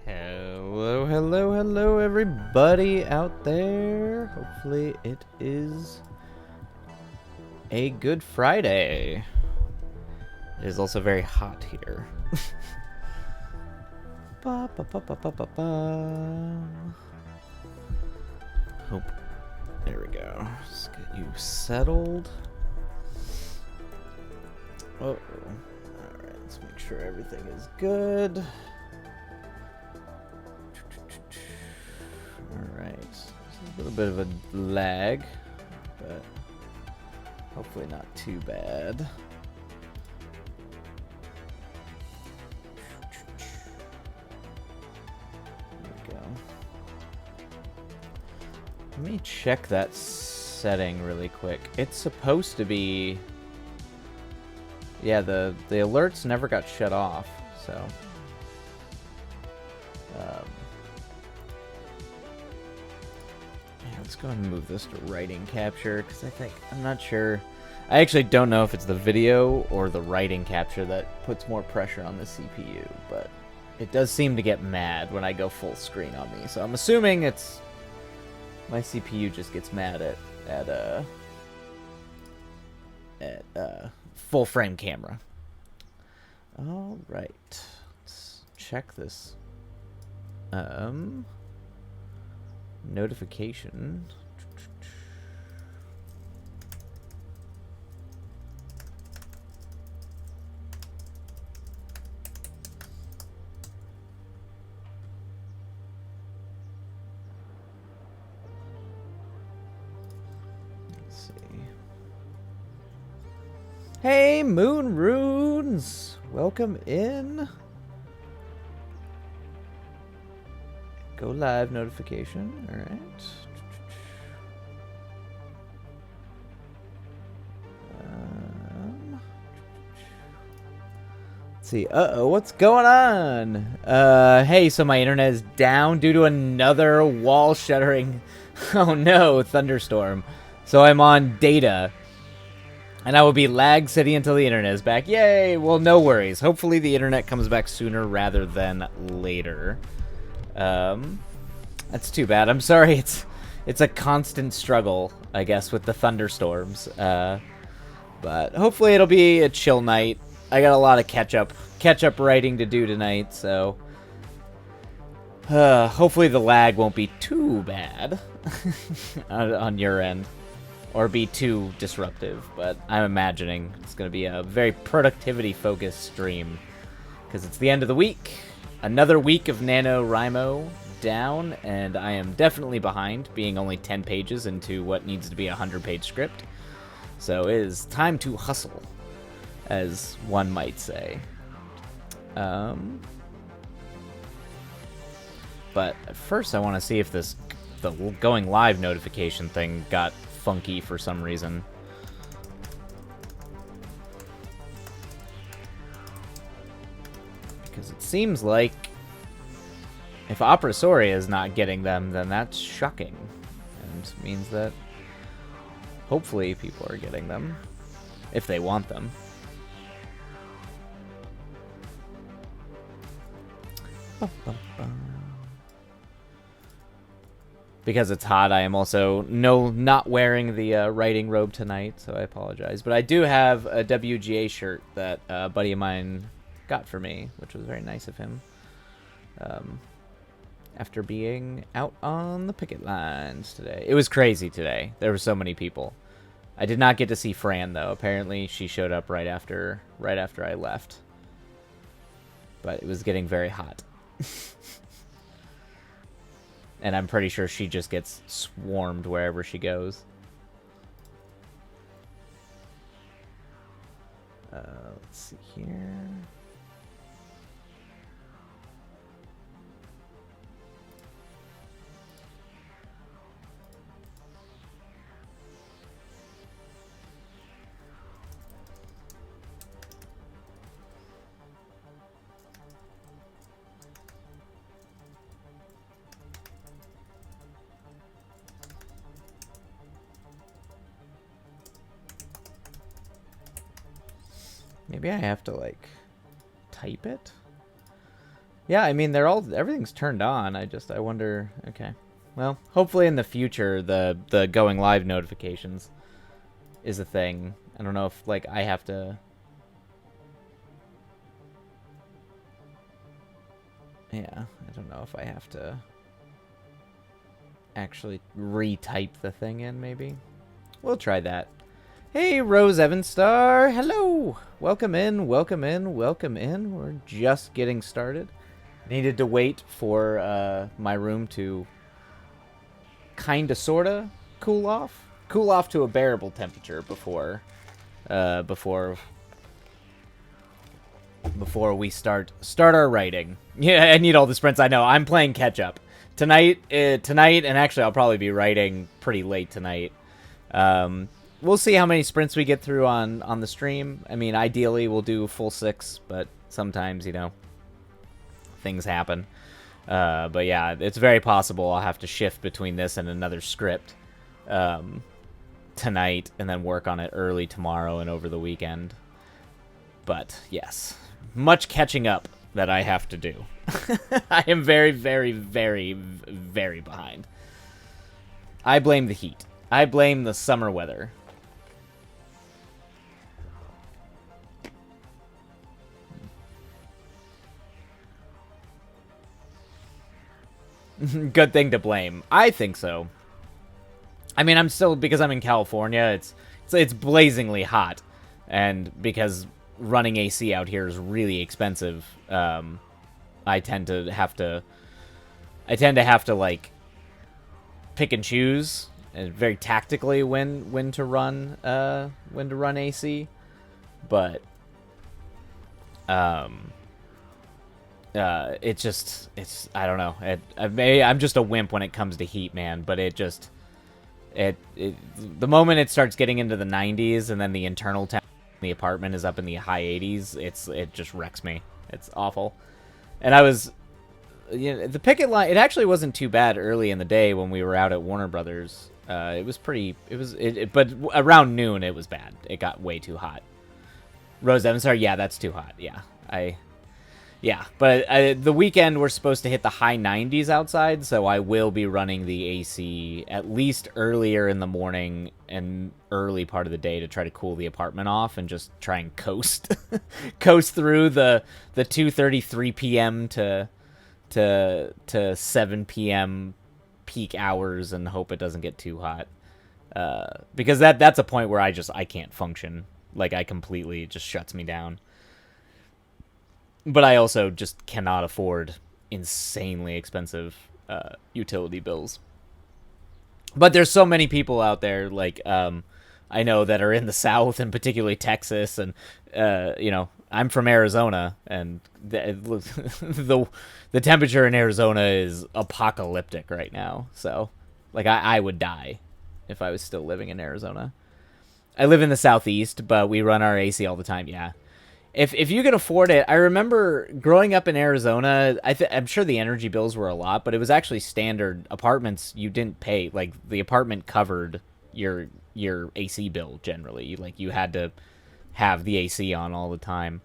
Hello, hello, hello, everybody out there. Hopefully it is a good Friday. It is also very hot here. Ba, ba, ba, ba, ba, ba, ba. Hope. There we go. Let's get you settled. Oh, alright, let's make sure everything is good. Alright, a little bit of a lag, but hopefully not too bad. There we go. Let me check that setting really quick. It's supposed to be... Yeah, the alerts never got shut off, so... Let's go ahead and move this to writing capture, because I'm not sure. I actually don't know if it's the video or the writing capture that puts more pressure on the CPU, but it does seem to get mad when I go full screen on me. So I'm assuming it's my CPU just gets mad at full frame camera. All right, let's check this. Notification. Let's see. Hey, Moon Runes! Welcome in. Go live notification. All right. Let's see. Uh-oh, what's going on? Hey, so my internet is down due to another wall shuttering. Oh no, thunderstorm. So I'm on data. And I will be lag city until the internet is back. Yay! Well, no worries. Hopefully the internet comes back sooner rather than later. That's too bad. I'm sorry. It's a constant struggle, I guess, with the thunderstorms. But hopefully it'll be a chill night. I got a lot of catch up writing to do tonight, so hopefully the lag won't be too bad on your end, or be too disruptive. But I'm imagining it's going to be a very productivity focused stream because it's the end of the week. Another week of NaNoWriMo down, and I am definitely behind, being only 10 pages into what needs to be a 100-page script. So it is time to hustle, as one might say. But at first I want to see if the going live notification thing got funky for some reason. Because it seems like if Opera Soria is not getting them, then that's shocking. And means that hopefully people are getting them, if they want them. Because it's hot, I am also not wearing the writing robe tonight, so I apologize. But I do have a WGA shirt that a buddy of mine got for me, which was very nice of him. After being out on the picket lines today. It was crazy today. There were so many people. I did not get to see Fran, though. Apparently she showed up right after I left. But it was getting very hot. And I'm pretty sure she just gets swarmed wherever she goes. Let's see here. Maybe I have to, like, type it? Yeah, I mean, everything's turned on. I wonder, okay. Well, hopefully in the future, the going live notifications is a thing. I don't know if, like, I have to... Yeah, I don't know if I have to actually retype the thing in, maybe. We'll try that. Hey, Rose Evanstar, hello! Welcome in, welcome in, welcome in. We're just getting started. Needed to wait for my room to kinda sorta cool off. Cool off to a bearable temperature before we start our writing. Yeah, I need all the sprints. I know. I'm playing catch up tonight, and actually I'll probably be writing pretty late tonight. We'll see how many sprints we get through on the stream. I mean, ideally we'll do full 6, but sometimes, you know, things happen. But yeah, it's very possible I'll have to shift between this and another script tonight, and then work on it early tomorrow and over the weekend. But yes, much catching up that I have to do. I am very, very, very, very behind. I blame the heat. I blame the summer weather. Good thing to blame. I think so. I mean, I'm still, because I'm in California, it's blazingly hot, and because running AC out here is really expensive, I tend to have to like pick and choose and very tactically when to run AC, but it's I don't know. Maybe I'm just a wimp when it comes to heat, man. But the moment it starts getting into the 90s, and then the internal temp in the apartment is up in the high 80s, it just wrecks me. It's awful. And I was, you know, the picket line. It actually wasn't too bad early in the day when we were out at Warner Brothers. It was pretty. But around noon it was bad. It got way too hot. Rose Evans, sorry, yeah, that's too hot. Yeah, but the weekend we're supposed to hit the high 90s outside, so I will be running the AC at least earlier in the morning and early part of the day to try to cool the apartment off and just try and coast through the 2:33 p.m. to 7 p.m. peak hours and hope it doesn't get too hot. Because that's a point where I can't function. Like, it just shuts me down. But I also just cannot afford insanely expensive utility bills. But there's so many people out there, like, I know, that are in the South, and particularly Texas, and, you know, I'm from Arizona, and the temperature in Arizona is apocalyptic right now. So, like, I would die if I was still living in Arizona. I live in the Southeast, but we run our AC all the time, yeah. If you can afford it, I remember growing up in Arizona, I'm sure the energy bills were a lot, but it was actually standard apartments. You didn't pay, like, the apartment covered your AC bill generally. Like, you had to have the AC on all the time.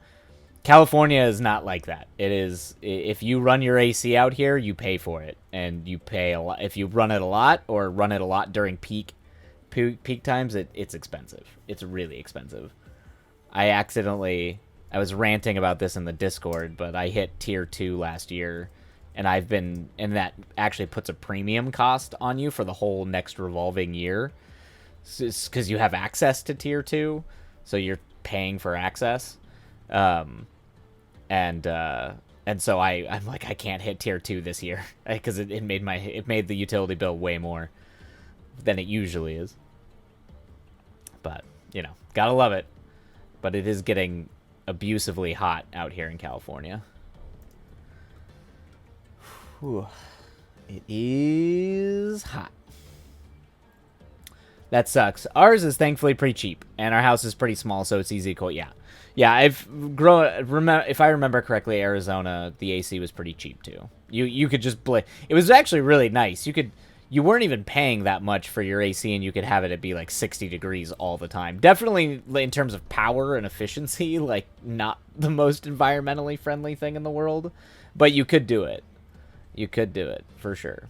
California is not like that. It is, if you run your AC out here, you pay for it, and you pay a lot. If you run it a lot or run it a lot during peak times, it's expensive. It's really expensive. I was ranting about this in the Discord, but I hit tier 2 last year, and that actually puts a premium cost on you for the whole next revolving year, because you have access to tier 2, so you're paying for access, and so I'm like, I can't hit tier 2 this year, because it made the utility bill way more than it usually is. But, you know, gotta love it. But it is getting abusively hot out here in California. Whew. It is hot. That sucks. Ours is thankfully pretty cheap, and our house is pretty small, so it's easy to cool. Yeah, if I remember correctly, Arizona, the AC was pretty cheap too. You could just it was actually really nice. You weren't even paying that much for your AC, and you could have it be like 60 degrees all the time. Definitely, in terms of power and efficiency, like, not the most environmentally friendly thing in the world. But you could do it. You could do it for sure.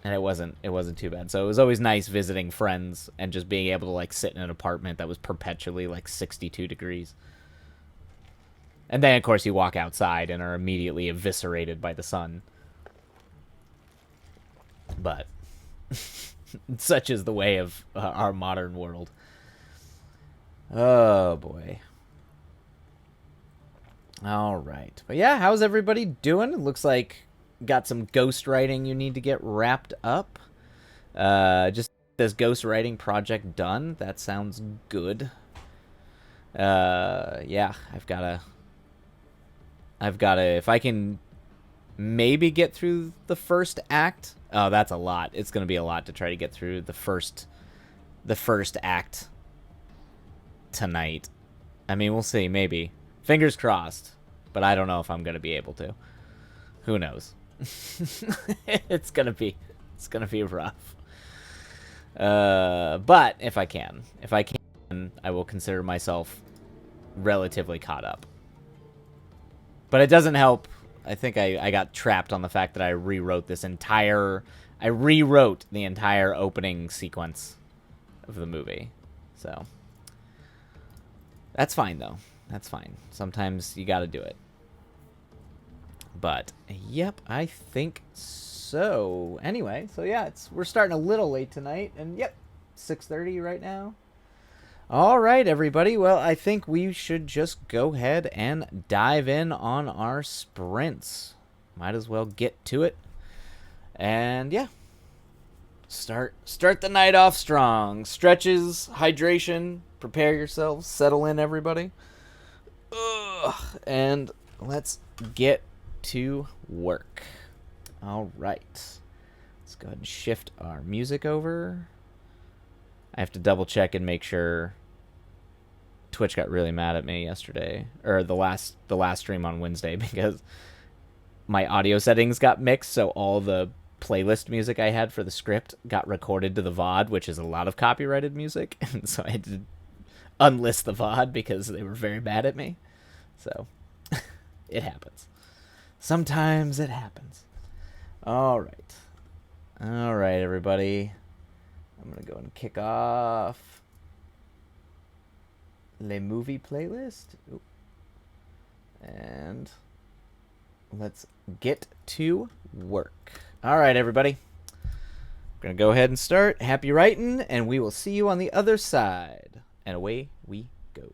And it wasn't too bad. So it was always nice visiting friends and just being able to like sit in an apartment that was perpetually like 62 degrees. And then of course you walk outside and are immediately eviscerated by the sun. But such is the way of our modern world. Oh boy. All right. But yeah, how's everybody doing? It looks like got some ghostwriting you need to get wrapped up. Just this ghostwriting project done. That sounds good. Yeah, I've gotta, if I can maybe get through the first act. Oh, that's a lot. It's gonna be a lot to try to get through the first act tonight. I mean, we'll see, maybe. Fingers crossed. But I don't know if I'm gonna be able to. Who knows? It's gonna be rough. But if I can, I will consider myself relatively caught up. But it doesn't help. I think I got trapped on the fact that I rewrote the entire opening sequence of the movie. So that's fine though. That's fine. Sometimes you gotta do it. But yep, I think so. Anyway, so yeah, we're starting a little late tonight, and yep, 6:30 right now. All right, everybody. Well, I think we should just go ahead and dive in on our sprints. Might as well get to it. And yeah, start the night off strong. Stretches, hydration, prepare yourselves, settle in, everybody. And let's get to work. All right. Let's go ahead and shift our music over. I have to double check and make sure. Twitch got really mad at me yesterday, or the last stream on Wednesday, because my audio settings got mixed, so all the playlist music I had for the script got recorded to the VOD, which is a lot of copyrighted music, and so I had to unlist the VOD because they were very mad at me. So it happens. Sometimes it happens. All right, everybody. I'm gonna go and kick off Le Movie playlist. Ooh. And let's get to work. All right, everybody. I'm going to go ahead and start. Happy writing, and we will see you on the other side. And away we go.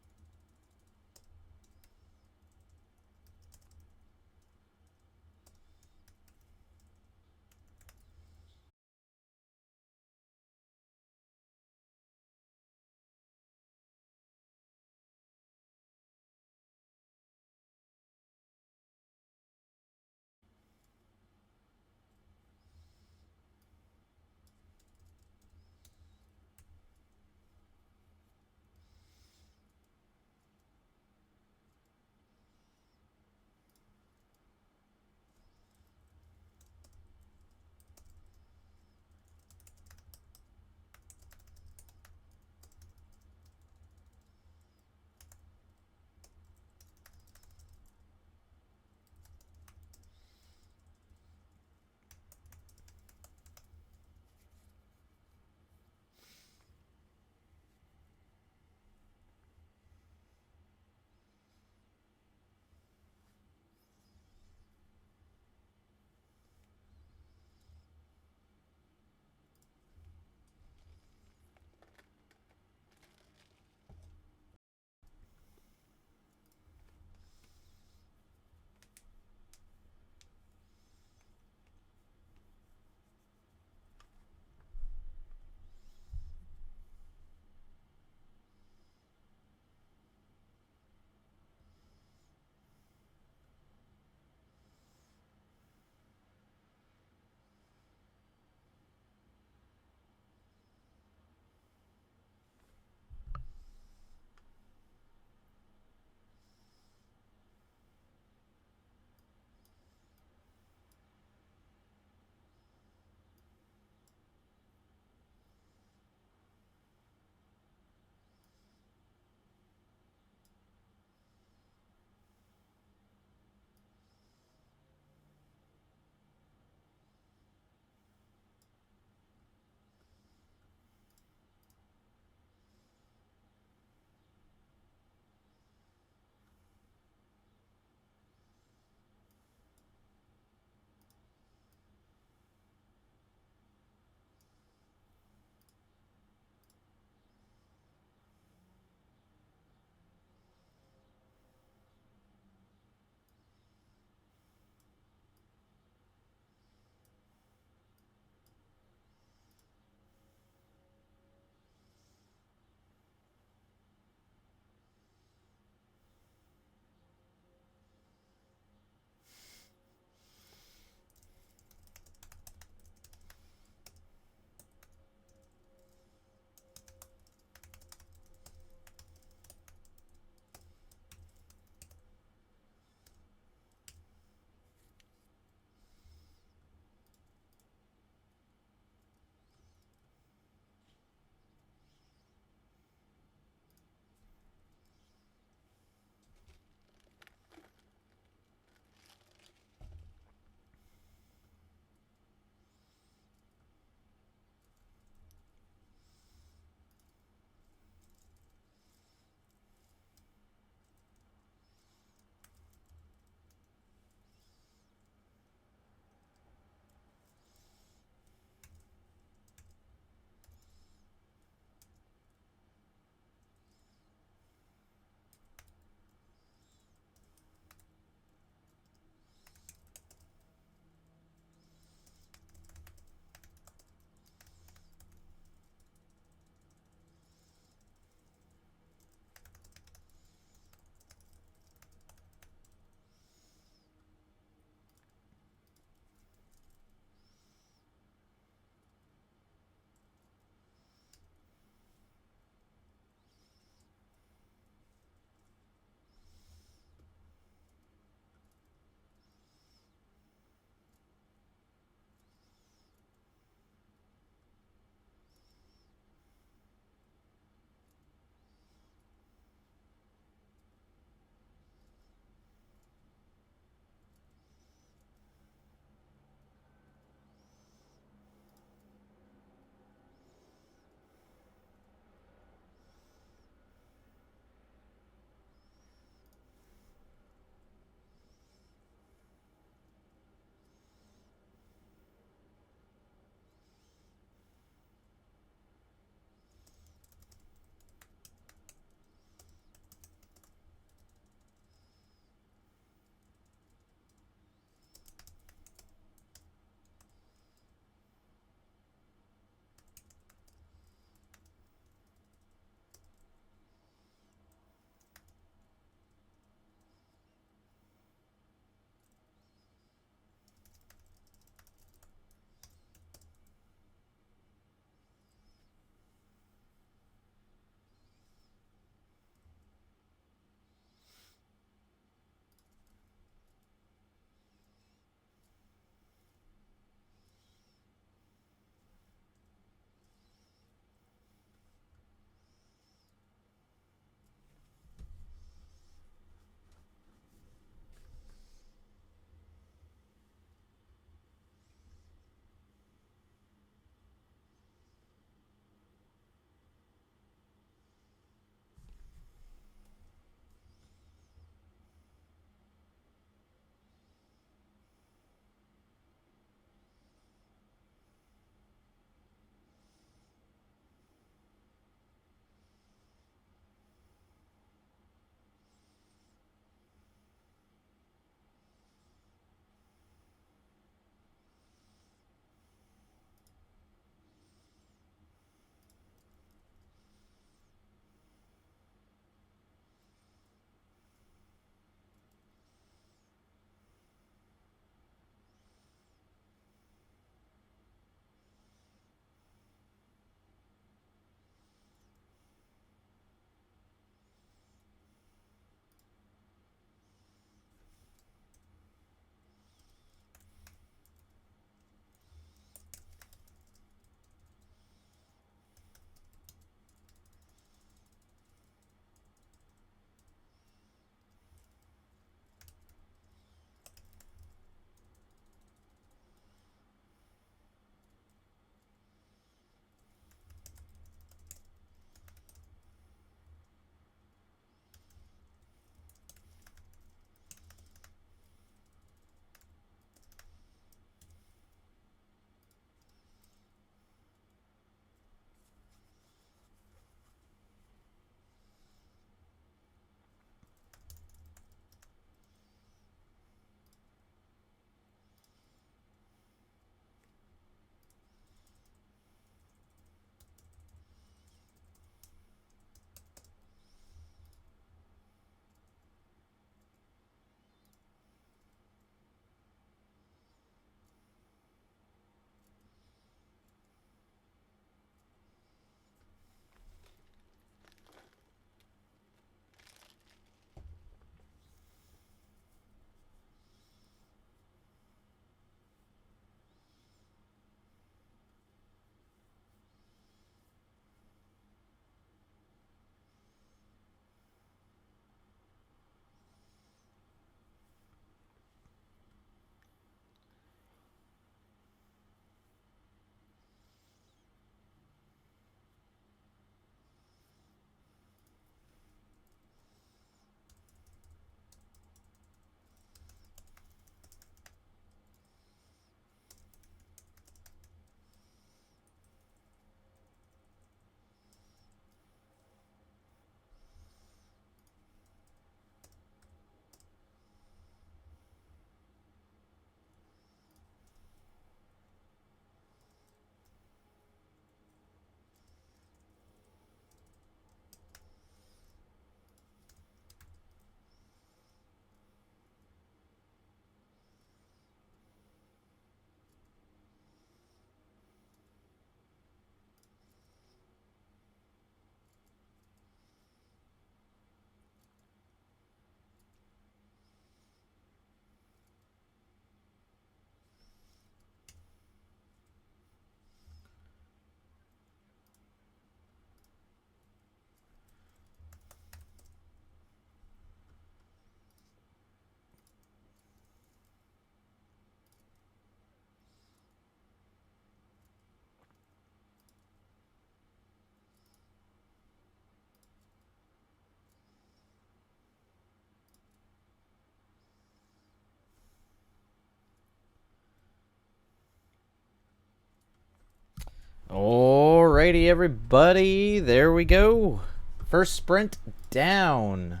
Alrighty, everybody. There we go. First sprint down.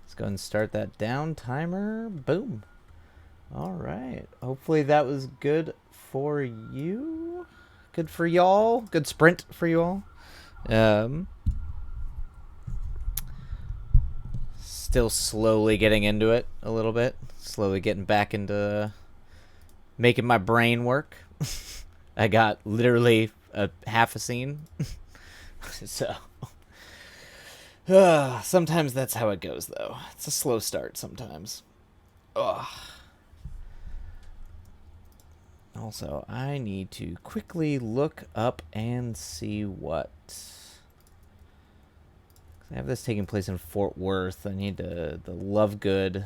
Let's go and start that down timer. Boom. Alright. Hopefully that was good for you. Good for y'all. Good sprint for you all. Still slowly getting into it a little bit. Slowly getting back into making my brain work. I got literally half a scene. So sometimes that's how it goes, though. It's a slow start sometimes. Ugh. Also, I need to quickly look up and see what. I have this taking place in Fort Worth. I need the Lovegood.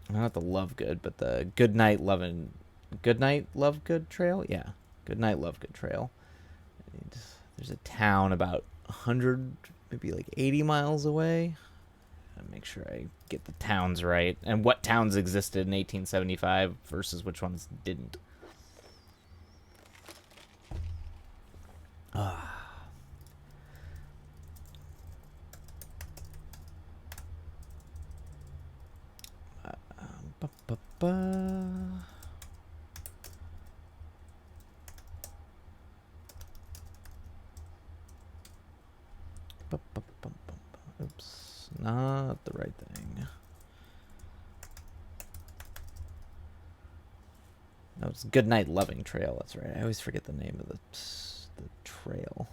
Not the Lovegood, but the Goodnight Lovegood Trail? Yeah. Goodnight Lovegood Trail. There's a town about 100, maybe like 80 miles away. Gotta make sure I get the towns right. And what towns existed in 1875 versus which ones didn't. Oops, not the right thing. No, it's Goodnight Loving Trail. That's right. I always forget the name of the trail.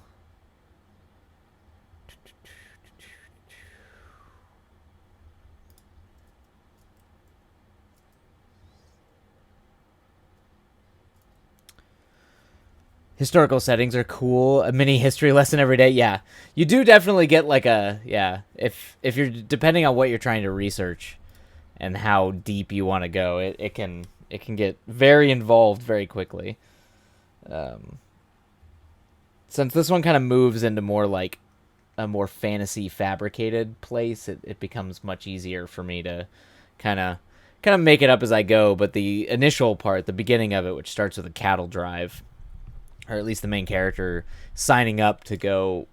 Historical settings are cool. A mini history lesson every day. Yeah, you do definitely get like a If you're depending on what you're trying to research, and how deep you want to go, it can get very involved very quickly. Since this one kind of moves into more like a more fantasy fabricated place, it becomes much easier for me to kind of make it up as I go. But the initial part, the beginning of it, which starts with a cattle drive, or at least the main character signing up to go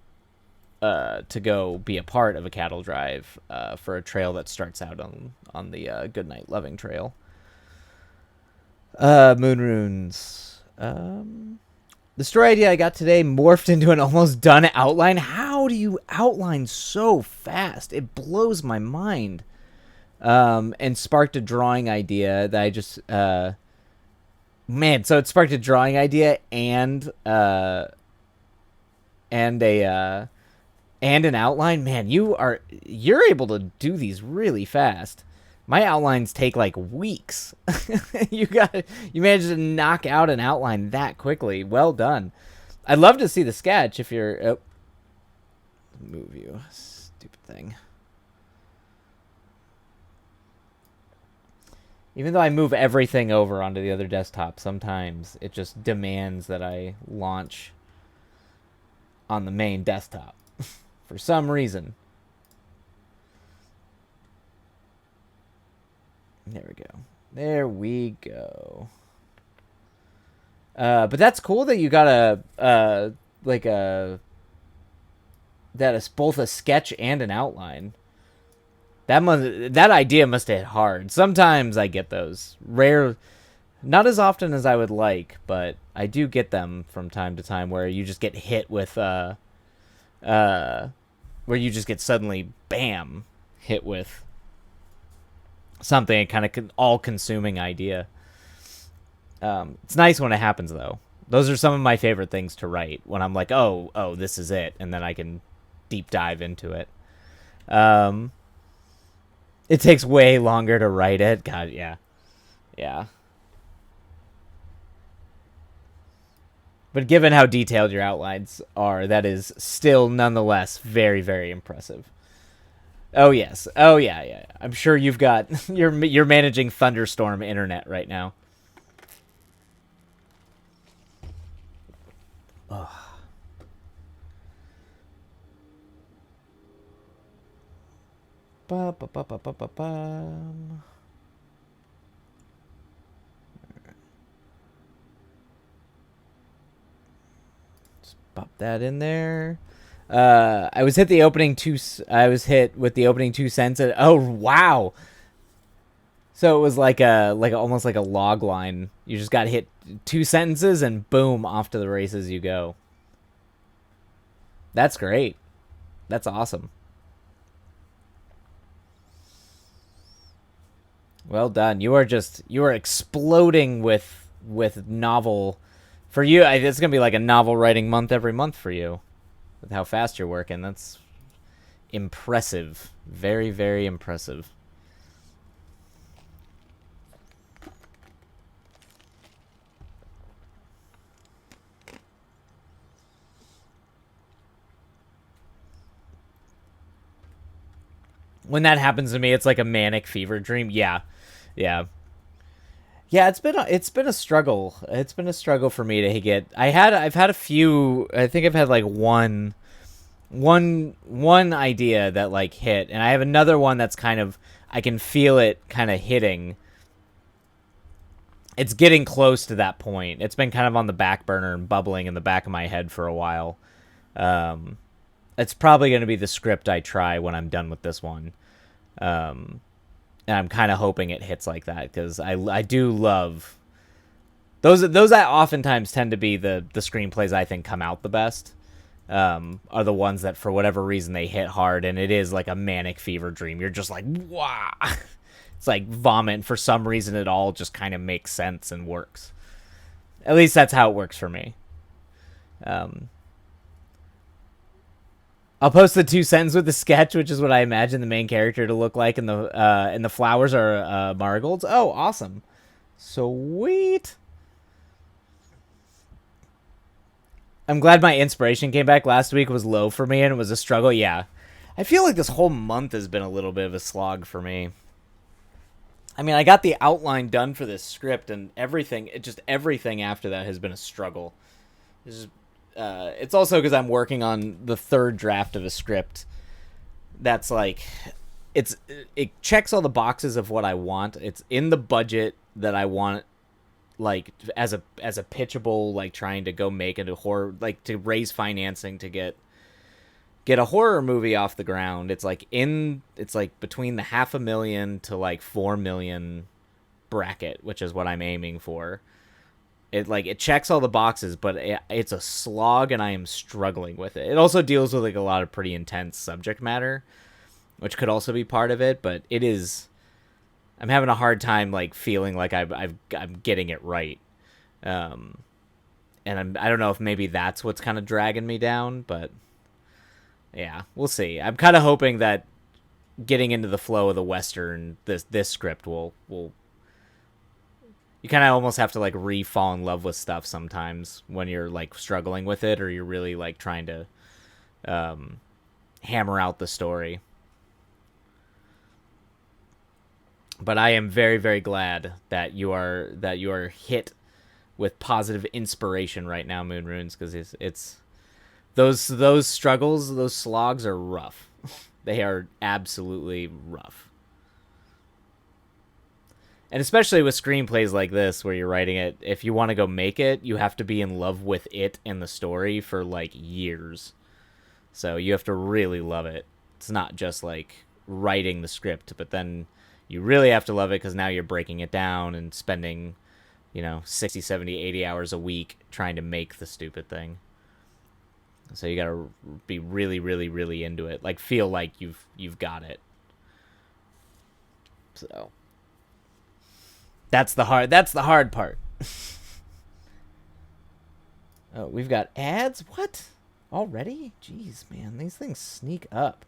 be a part of a cattle drive for a trail that starts out on the Goodnight Loving Trail. Moon runes. The story idea I got today morphed into an almost done outline. How do you outline so fast? It blows my mind. And sparked a drawing idea that I just man, so it sparked a drawing idea and an outline. Man, you're able to do these really fast. My outlines take like weeks. You managed to knock out an outline that quickly. Well done. I'd love to see the sketch if you're move you, stupid thing. Even though I move everything over onto the other desktop, sometimes it just demands that I launch on the main desktop for some reason. There we go. There we go. But that's cool that you got that is both a sketch and an outline. That idea must have hit hard. Sometimes I get those. Rare, not as often as I would like, but I do get them from time to time where you just get hit with where you just get suddenly bam hit with something, kind of all-consuming idea. It's nice when it happens, though. Those are some of my favorite things to write, when I'm like, oh, this is it, and then I can deep dive into it. It takes way longer to write it. God, yeah. Yeah. But given how detailed your outlines are, that is still nonetheless very, very impressive. Oh, yes. Oh, yeah. I'm sure you've got... You're managing thunderstorm internet right now. Ugh. Just pop that in there. I was hit with the opening 2 cents. Oh wow! So it was like almost like a log line. You just got hit 2 sentences and boom, off to the races you go. That's great. That's awesome. Well done. You are exploding with novel. For you, it's gonna be like a novel writing month every month for you, with how fast you're working. That's impressive. Very, very impressive. When that happens to me, it's like a manic fever dream. Yeah. Yeah. Yeah, it's been a struggle. It's been a struggle for me to get. I've had a few. I think I've had like one idea that like hit, and I have another one that's kind of, I can feel it kind of hitting. It's getting close to that point. It's been kind of on the back burner and bubbling in the back of my head for a while. It's probably going to be the script I try when I'm done with this one. And I'm kind of hoping it hits like that, because I do love those that oftentimes tend to be the screenplays I think come out the best. Are the ones that for whatever reason they hit hard, and it is like a manic fever dream. You're just like, wow. It's like vomit. For some reason it all just kind of makes sense and works. At least that's how it works for me. I'll post the 2 sentences with the sketch, which is what I imagine the main character to look like, and the flowers are marigolds. Oh, awesome. Sweet. I'm glad my inspiration came back. Last week was low for me, and it was a struggle. Yeah. I feel like this whole month has been a little bit of a slog for me. I mean, I got the outline done for this script, and everything after that has been a struggle. It's also because I'm working on the third draft of a script that's like, it checks all the boxes of what I want. It's in the budget that I want, like as a pitchable, like trying to go make it a horror, like to raise financing to get a horror movie off the ground. It's like between the $500,000 to like $4 million bracket, which is what I'm aiming for. It checks all the boxes, but it's a slog, and I am struggling with it. It also deals with like a lot of pretty intense subject matter, which could also be part of it. But it is, I'm having a hard time like feeling like I'm getting it right, and I don't know if maybe that's what's kind of dragging me down. But yeah, we'll see. I'm kind of hoping that getting into the flow of the Western, this script will. You kind of almost have to like fall in love with stuff sometimes when you're like struggling with it, or you're really like trying to hammer out the story. But I am very, very glad that you are hit with positive inspiration right now, Moon Runes, because it's those struggles, those slogs are rough. They are absolutely rough. And especially with screenplays like this, where you're writing it, if you want to go make it, you have to be in love with it and the story for, like, years. So you have to really love it. It's not just, like, writing the script, but then you really have to love it, because now you're breaking it down and spending, 60, 70, 80 hours a week trying to make the stupid thing. So you gotta be really, really, really into it. Like, feel like you've got it. So... That's the hard part. Oh, we've got ads? What? Already? Jeez, man. These things sneak up.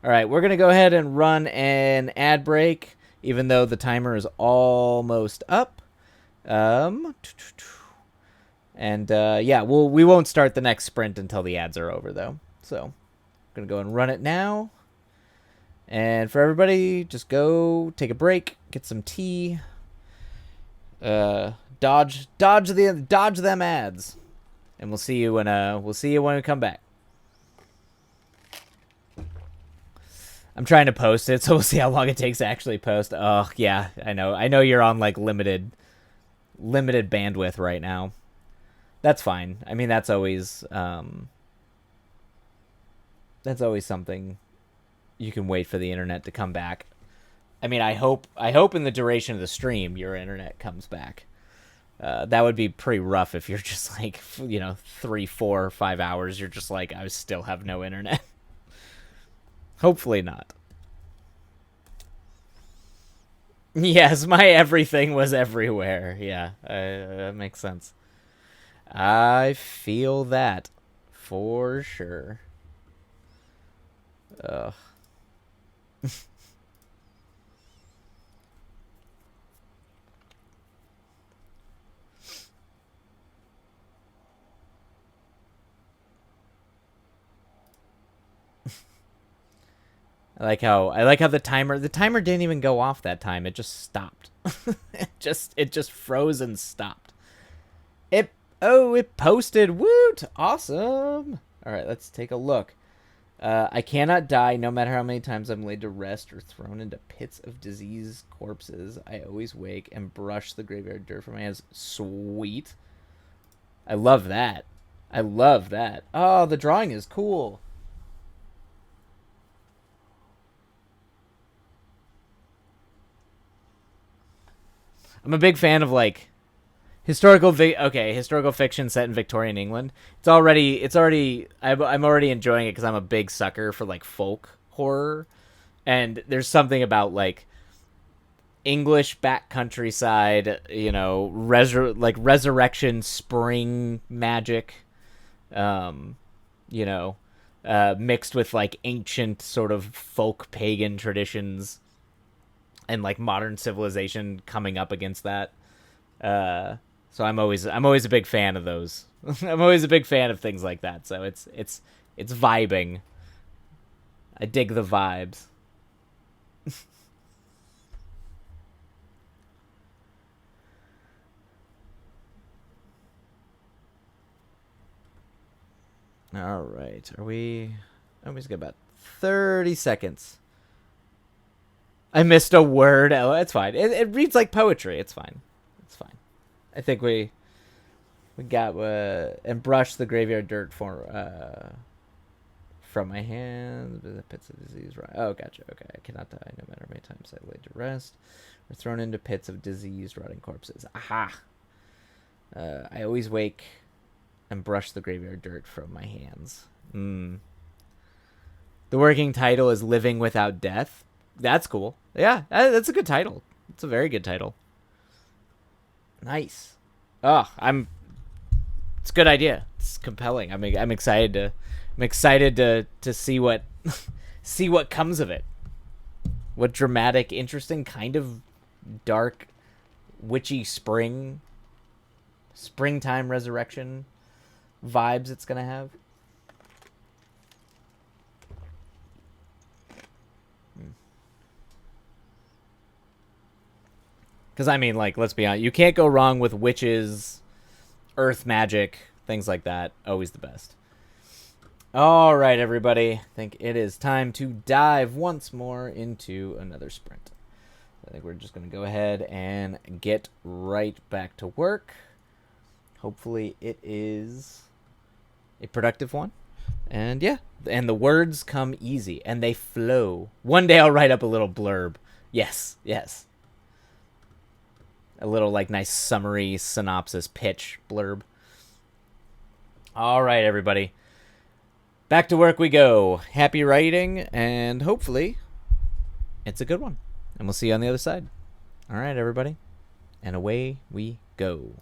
All right, we're going to go ahead and run an ad break, even though the timer is almost up. Yeah, we won't start the next sprint until the ads are over, though. So, I'm going to go and run it now. And for everybody, just go take a break, get some tea. Dodge them ads, and we'll see you when we come back. I'm trying to post it, so we'll see how long it takes to actually post. Oh yeah, I know you're on like limited bandwidth right now. That's fine. I mean, that's always something. You can wait for the internet to come back. I mean, I hope in the duration of the stream your internet comes back. That would be pretty rough if you're just like, 3, 4, 5 hours. You're just like, I still have no internet. Hopefully not. Yes, my everything was everywhere. Yeah, that makes sense. I feel that for sure. Ugh. I like how the timer didn't even go off that time. It just stopped. it just froze and stopped. It posted. Woot! Awesome. All right, let's take a look. I cannot die no matter how many times I'm laid to rest or thrown into pits of diseased corpses. I always wake and brush the graveyard dirt from my hands. Sweet. I love that. I love that. Oh, the drawing is cool. I'm a big fan of like historical fiction set in Victorian England. I'm already enjoying it because I'm a big sucker for like folk horror, and there's something about like English back countryside, resurrection spring magic, um, you know, mixed with like ancient sort of folk pagan traditions and like modern civilization coming up against that. Uh, so I'm always a big fan of those. I'm always a big fan of things like that. So it's vibing. I dig the vibes. All right, are we? Oh, we just got about 30 seconds. I missed a word. Oh, it's fine. It reads like poetry. It's fine. It's fine. I think we got and brush the graveyard dirt from my hands. The pits of disease. Right. Oh, gotcha. Okay. I cannot die no matter how many times I laid to rest or thrown into pits of diseased, rotting corpses. Aha. I always wake and brush the graveyard dirt from my hands. The working title is Living Without Death. That's cool. Yeah, that's a good title. It's a very good title. Nice. Oh, it's a good idea. It's compelling. I'm excited to see what see what comes of it. What dramatic, interesting, kind of dark, witchy springtime resurrection vibes it's gonna have. Because I mean, like, let's be honest, you can't go wrong with witches, earth magic, things like that. Always the best. All right, everybody. I think it is time to dive once more into another sprint. I think we're just going to go ahead and get right back to work. Hopefully it is a productive one. And yeah, and the words come easy and they flow. One day I'll write up a little blurb. Yes, yes. A little like nice summary synopsis pitch blurb. All right, everybody. Back to work we go. Happy writing, and hopefully it's a good one. And we'll see you on the other side. All right, everybody. And away we go.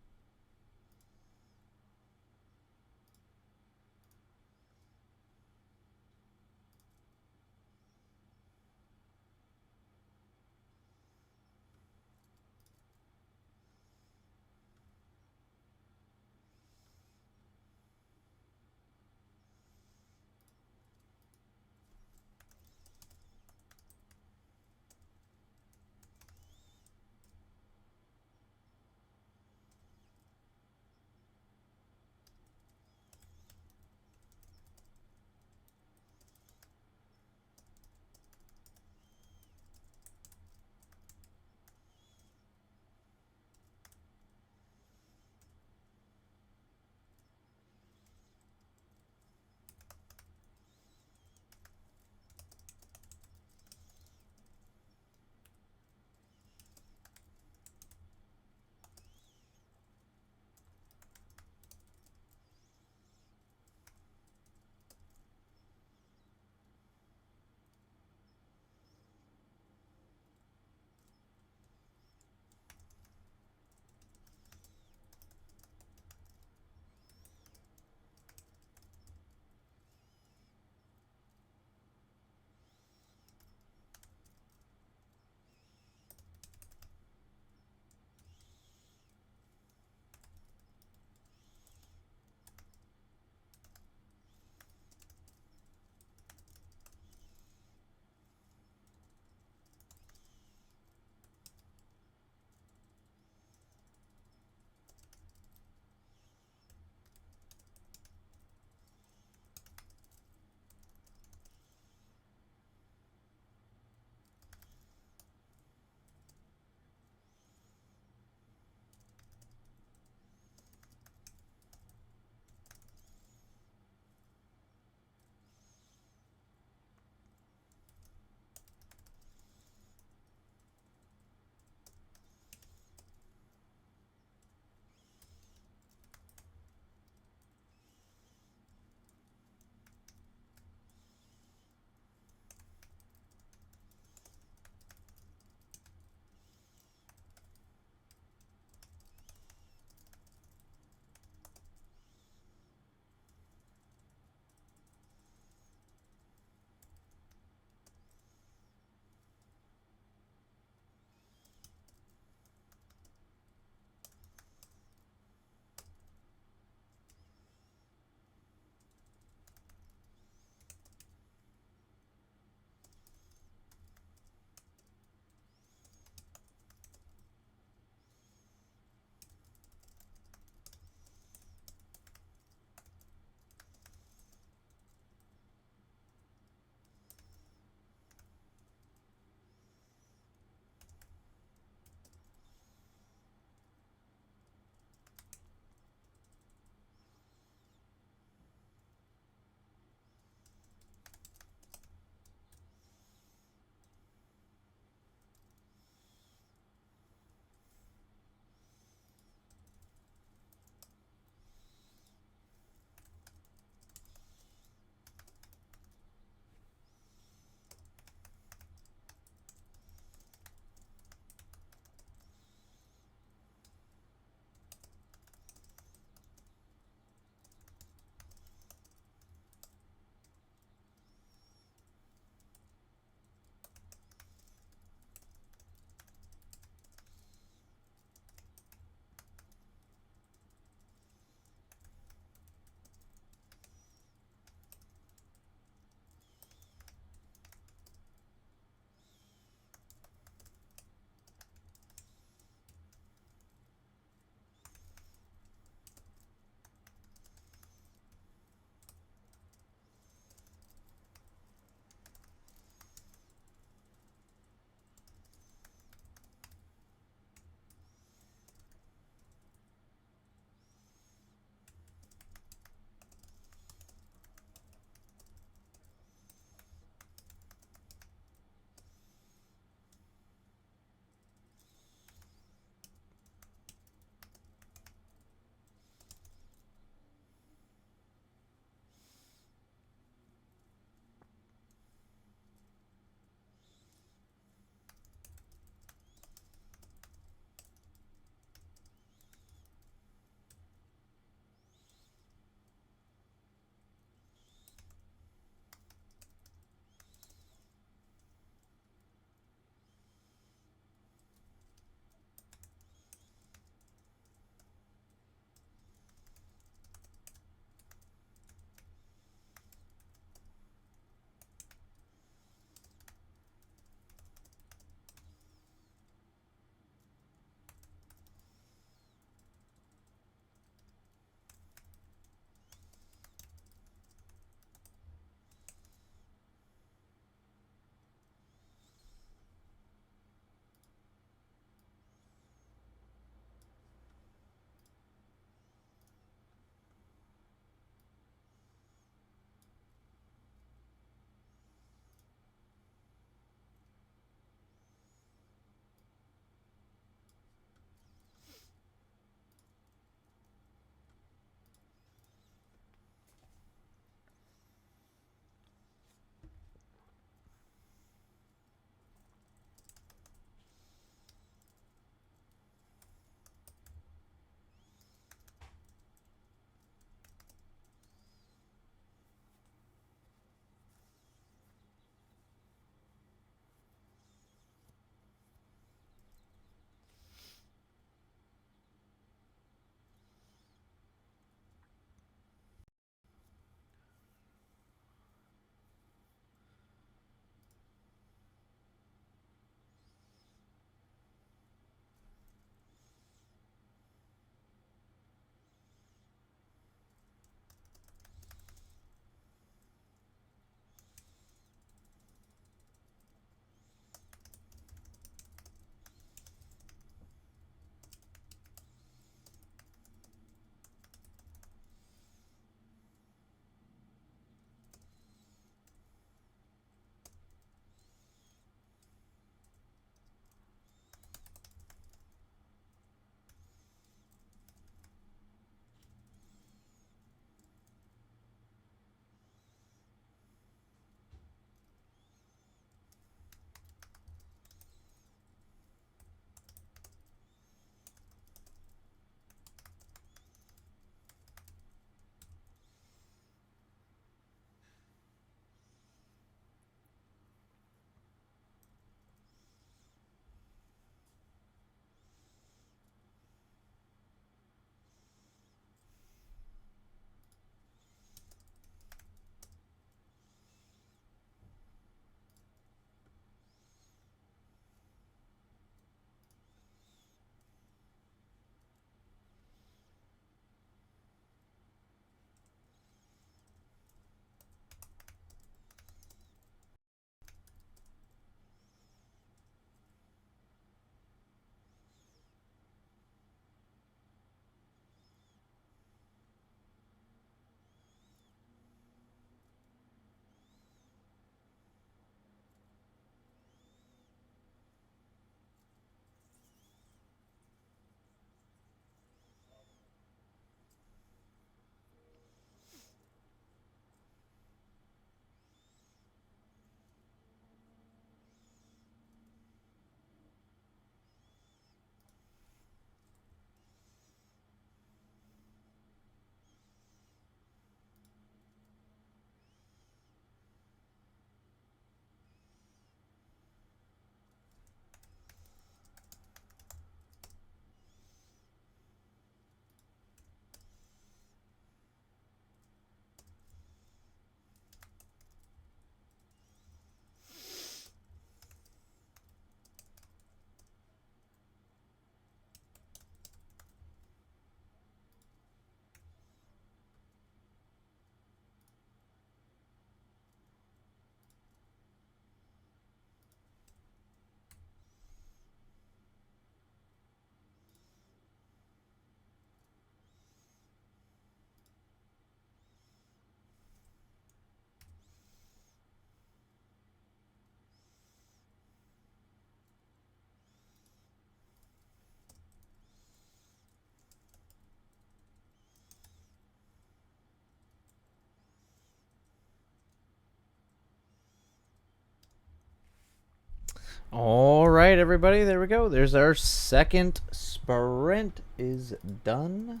All right, everybody, there we go. There's our second sprint is done.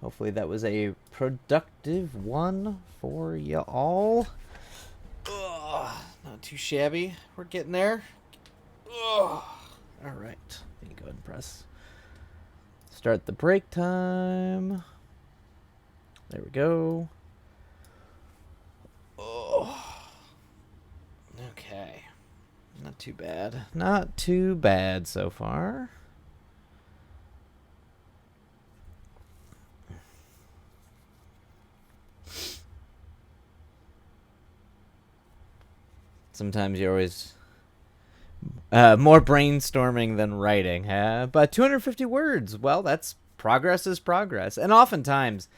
Hopefully that was a productive one for you all. Ugh, not too shabby. We're getting there. Ugh. All right, you go ahead and press start the break time. There we go. Oh. Okay. Not too bad. Not too bad so far. Sometimes you're always more brainstorming than writing. But 250 words, well, that's progress is progress. And oftentimes,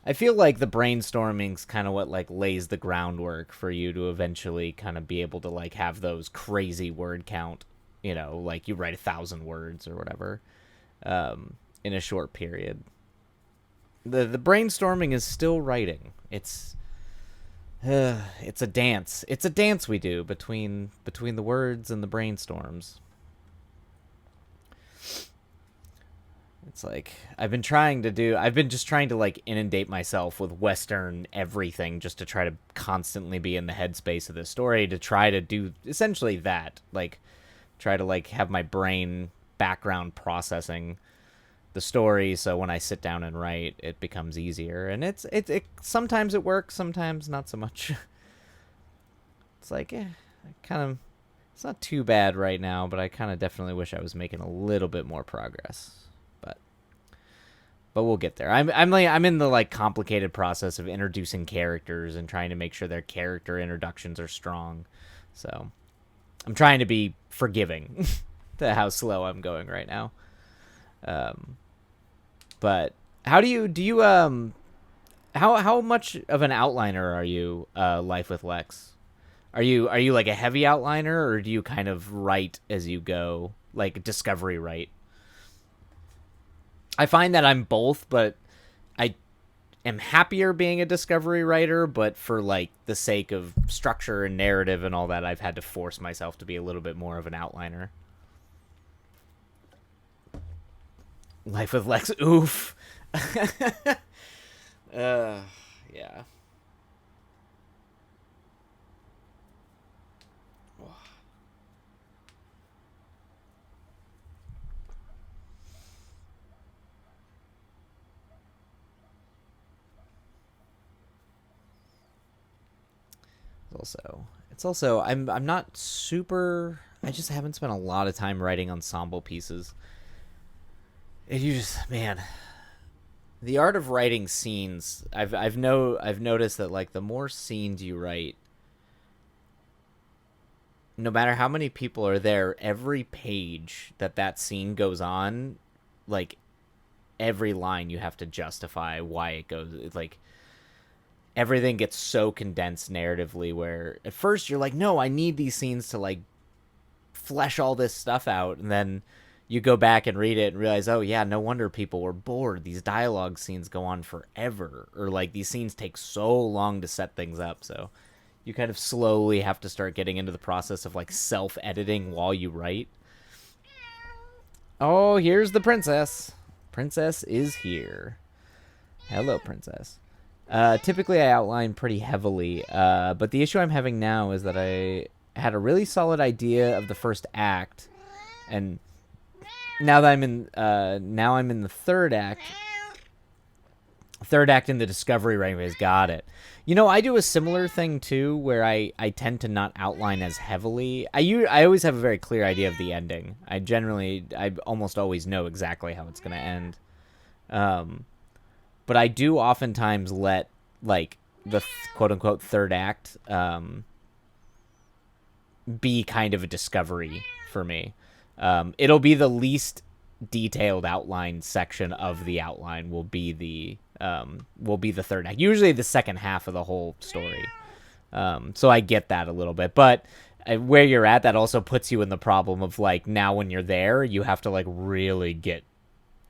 I feel like the brainstorming's kind of what like lays the groundwork for you to eventually kind of be able to like have those crazy word count, you know, like you write 1,000 words or whatever in a short period. The brainstorming is still writing. It's a dance. It's a dance we do between the words and the brainstorms. It's like I've been just trying to like inundate myself with Western everything just to try to constantly be in the headspace of this story, to try to do essentially that, like try to like have my brain background processing the story, so when I sit down and write, it becomes easier. And it sometimes it works, sometimes not so much. It's like it's not too bad right now, but I kind of definitely wish I was making a little bit more progress. But we'll get there. I'm in the like complicated process of introducing characters and trying to make sure their character introductions are strong. So I'm trying to be forgiving to how slow I'm going right now. But how do you how much of an outliner are you, Life with Lex? Are you like a heavy outliner, or do you kind of write as you go, like discovery write? I find that I'm both, but I am happier being a discovery writer, but for like the sake of structure and narrative and all that, I've had to force myself to be a little bit more of an outliner. Life with Lex, oof. Yeah. It's also I'm not super. I just haven't spent a lot of time writing ensemble pieces. And you just, man, the art of writing scenes. I've noticed that like the more scenes you write, no matter how many people are there, every page that scene goes on, like every line you have to justify why it goes. It's like everything gets so condensed narratively, where at first you're like, no, I need these scenes to like flesh all this stuff out, and then you go back and read it and realize, oh yeah, no wonder people were bored. These dialogue scenes go on forever, or like these scenes take so long to set things up. So you kind of slowly have to start getting into the process of like self-editing while you write. Oh, here's the princess. Princess is here. Hello, princess. Typically I outline pretty heavily, but the issue I'm having now is that I had a really solid idea of the first act, and now that I'm in the third act in the discovery right phase. Got it. You know, I do a similar thing too, where I tend to not outline as heavily. I always have a very clear idea of the ending. I almost always know exactly how it's going to end. But I do oftentimes let like the quote unquote third act be kind of a discovery for me. It'll be the least detailed outline section of the outline will be the third act. Usually the second half of the whole story. So I get that a little bit, but where you're at, that also puts you in the problem of like, now when you're there, you have to like really get,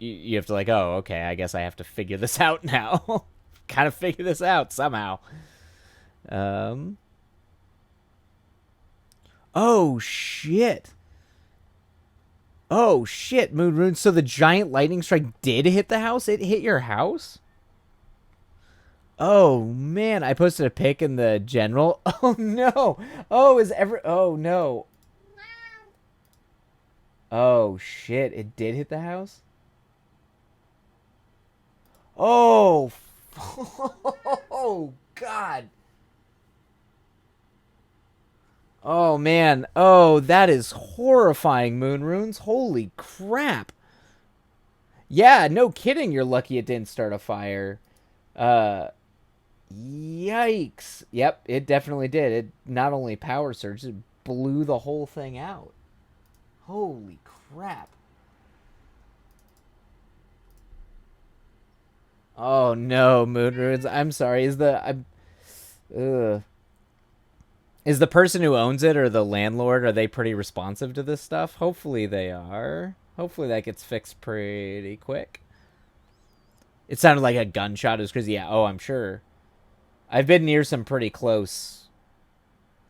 you have to like, oh, okay, I guess I have to figure this out now. Kind of figure this out somehow. Oh, shit. Oh, shit, Moon Rune. So the giant lightning strike did hit the house? It hit your house? Oh, man. I posted a pic in the general. Oh, no. Oh, is ever... Oh, no. Oh, shit. It did hit the house? Oh, oh, God. Oh, man. Oh, that is horrifying, Moon Runes. Holy crap. Yeah, no kidding. You're lucky it didn't start a fire. Uh, Yikes. Yep, it definitely did. It not only power surged, it blew the whole thing out. Holy crap. Oh no, Moon Runes. I'm sorry. Ugh. Is the person who owns it or the landlord, are they pretty responsive to this stuff? Hopefully they are. Hopefully that gets fixed pretty quick. It sounded like a gunshot. It was crazy. Yeah, oh, I'm sure. I've been near some pretty close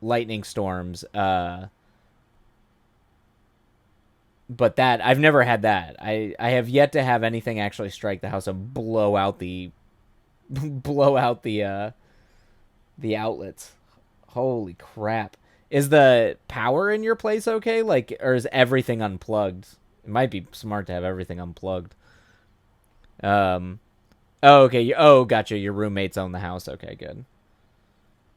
lightning storms. But that I've never had that. I have yet to have anything actually strike the house and blow out the blow out the outlets. Holy crap. Is the power in your place okay? Like, or is everything unplugged? It might be smart to have everything unplugged. Um oh, okay. Oh, gotcha. Your roommates own the house. Okay, good.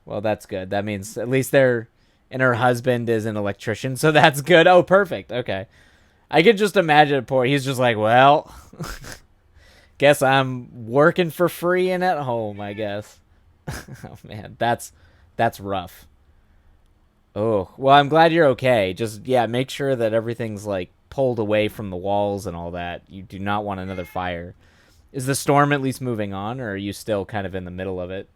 Well, that's good. That means at least they're and her husband is an electrician, so that's good. Oh, perfect. Okay. I could just imagine poor. He's just like, well, guess I'm working for free and at home. I guess. Oh man, that's rough. Oh well, I'm glad you're okay. Just yeah, make sure that everything's like pulled away from the walls and all that. You do not want another fire. Is the storm at least moving on, or are you still kind of in the middle of it?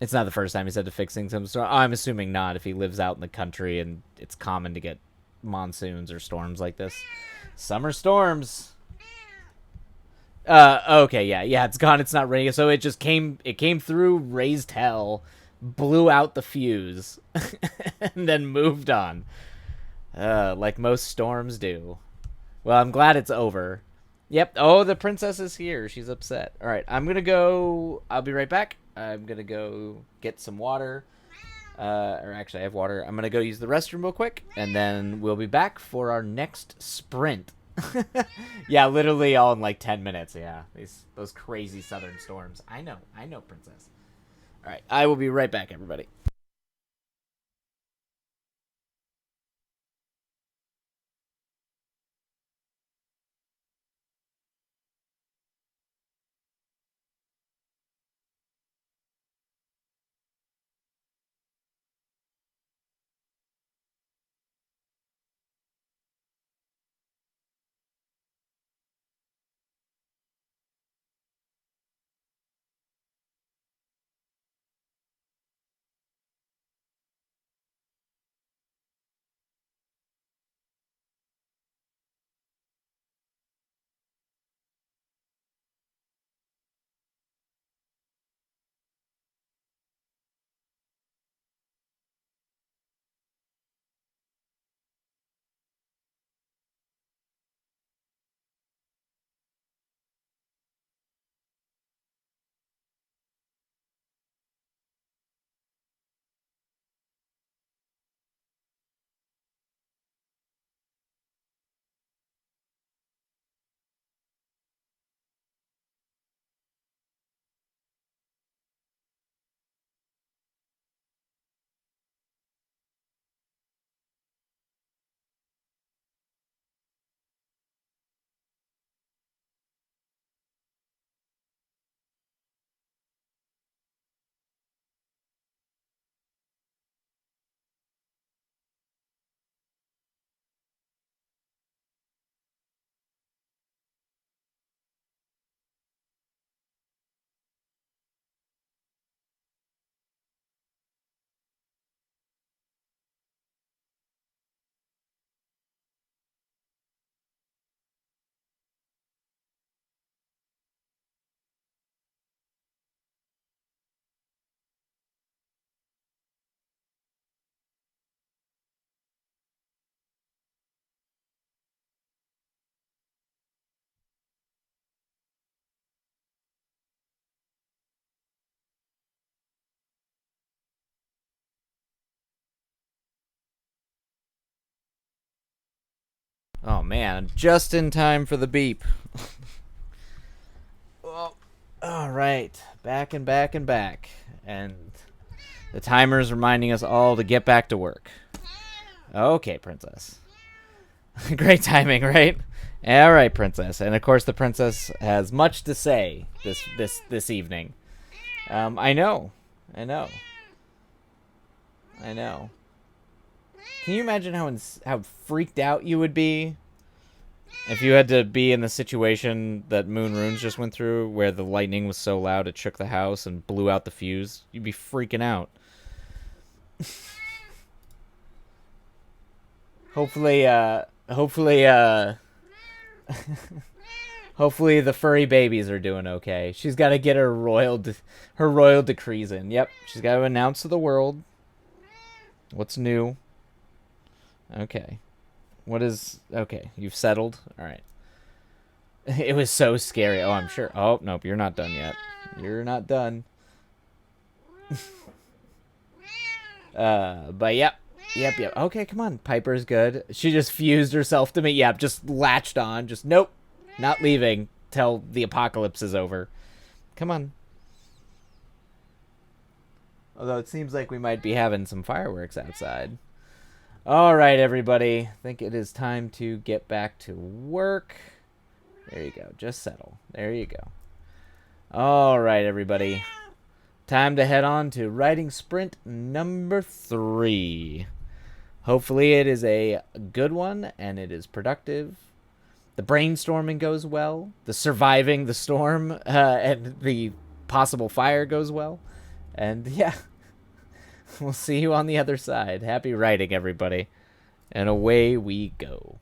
It's not the first time he's had to fix things. I'm assuming not if he lives out in the country and it's common to get monsoons or storms like this. Summer storms. Okay, yeah, it's gone. It's not raining. So it came through, raised hell, blew out the fuse, and then moved on. Like most storms do. Well, I'm glad it's over. Yep. Oh, the princess is here. She's upset. All right, I'm gonna go. I'll be right back. I'm gonna go get some water. Or actually, I have water. I'm gonna go use the restroom real quick, and then we'll be back for our next sprint. Yeah, literally all in like 10 minutes. Yeah, those crazy southern storms. I know, princess. All right, I will be right back, everybody. man, just in time for the beep. Well, all right, back and back and back, and the timer's reminding us all to get back to work. Okay, princess. Great timing, right? All right, princess. And of course, the princess has much to say this evening. I know. Can you imagine how freaked out you would be if you had to be in the situation that Moon Runes just went through, where the lightning was so loud it shook the house and blew out the fuse? You'd be freaking out. Hopefully, hopefully the furry babies are doing okay. She's got to get her royal decrees in. Yep, she's got to announce to the world what's new. Okay. Okay, you've settled? Alright. It was so scary. Oh, I'm sure. Oh, nope, you're not done yet. You're not done. But yep. Okay, come on. Piper's good. She just fused herself to me. Yep, just latched on. Just, nope. Not leaving till the apocalypse is over. Come on. Although it seems like we might be having some fireworks outside. All right, everybody. I think it is time to get back to work. There you go. Just settle. There you go. All right, everybody. Time to head on to writing sprint number 3. Hopefully it is a good one and it is productive. The brainstorming goes well. The surviving the storm and the possible fire goes well. And yeah. We'll see you on the other side. Happy writing, everybody. And away we go.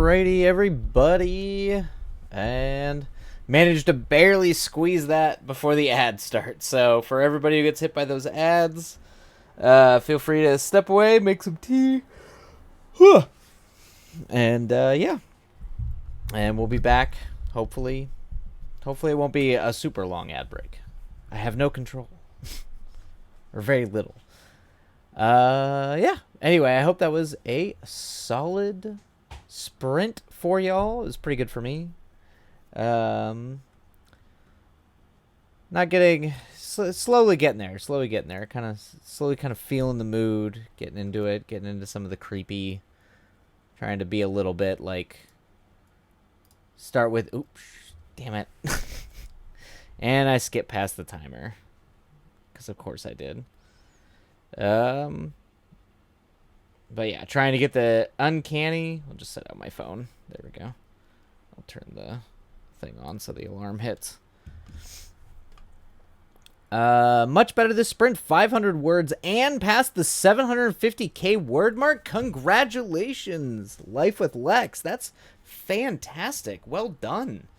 Alrighty, everybody. And managed to barely squeeze that before the ad starts. So for everybody who gets hit by those ads, feel free to step away, make some tea. And yeah. And we'll be back, hopefully. Hopefully it won't be a super long ad break. I have no control. Or very little. Yeah. Anyway, I hope that was a solid sprint for y'all. It was pretty good for me. Not getting... slowly getting there. Slowly getting there. Slowly feeling the mood. Getting into it. Getting into some of the creepy... Trying to be a little bit like... Start with... Oops. Damn it. And I skipped past the timer. Because of course I did. But yeah, trying to get the uncanny. I'll just set out my phone. There we go. I'll turn the thing on so the alarm hits. Much better this sprint. 500 words and past the 750k word mark. Congratulations, Life with Lex. That's fantastic. Well done.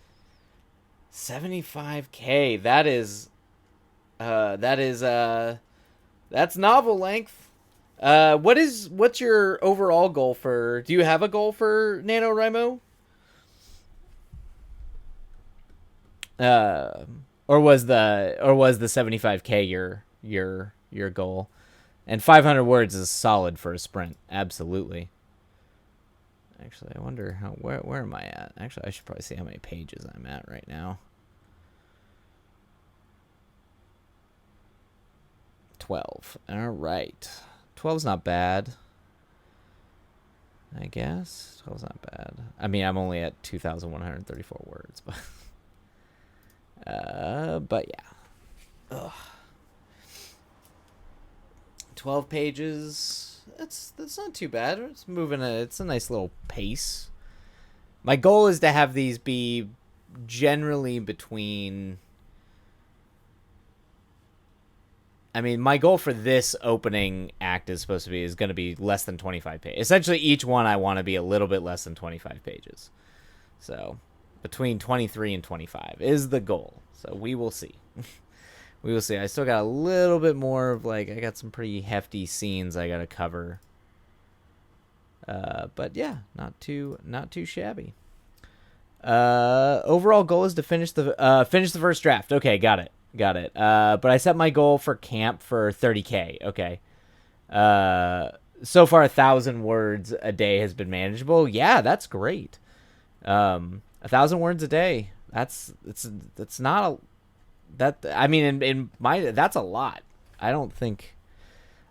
75k. That's novel length. What's your overall goal for... Do you have a goal for NaNoWriMo? Or was the 75k your goal? And 500 words is solid for a sprint. Absolutely. Actually, I wonder where am I at? Actually, I should probably see how many pages I'm at right now. 12. All right. 12's not bad. I guess 12's not bad. I mean, I'm only at 2,134 words, but yeah. Ugh. 12 pages. That's not too bad. It's moving. It's a nice little pace. My goal is to have these be generally between... I mean, my goal for this opening act is going to be less than 25 pages. Essentially, each one I want to be a little bit less than 25 pages. So, between 23 and 25 is the goal. So, we will see. We will see. I still got a little bit more of, I got some pretty hefty scenes I got to cover. But yeah, not too shabby. Overall goal is to finish the first draft. Okay, got it. But I set my goal for camp for 30k. Okay. So far 1,000 words a day has been manageable. Yeah, that's great. 1,000 words a day. That's not a... I mean, in my... That's a lot. I don't think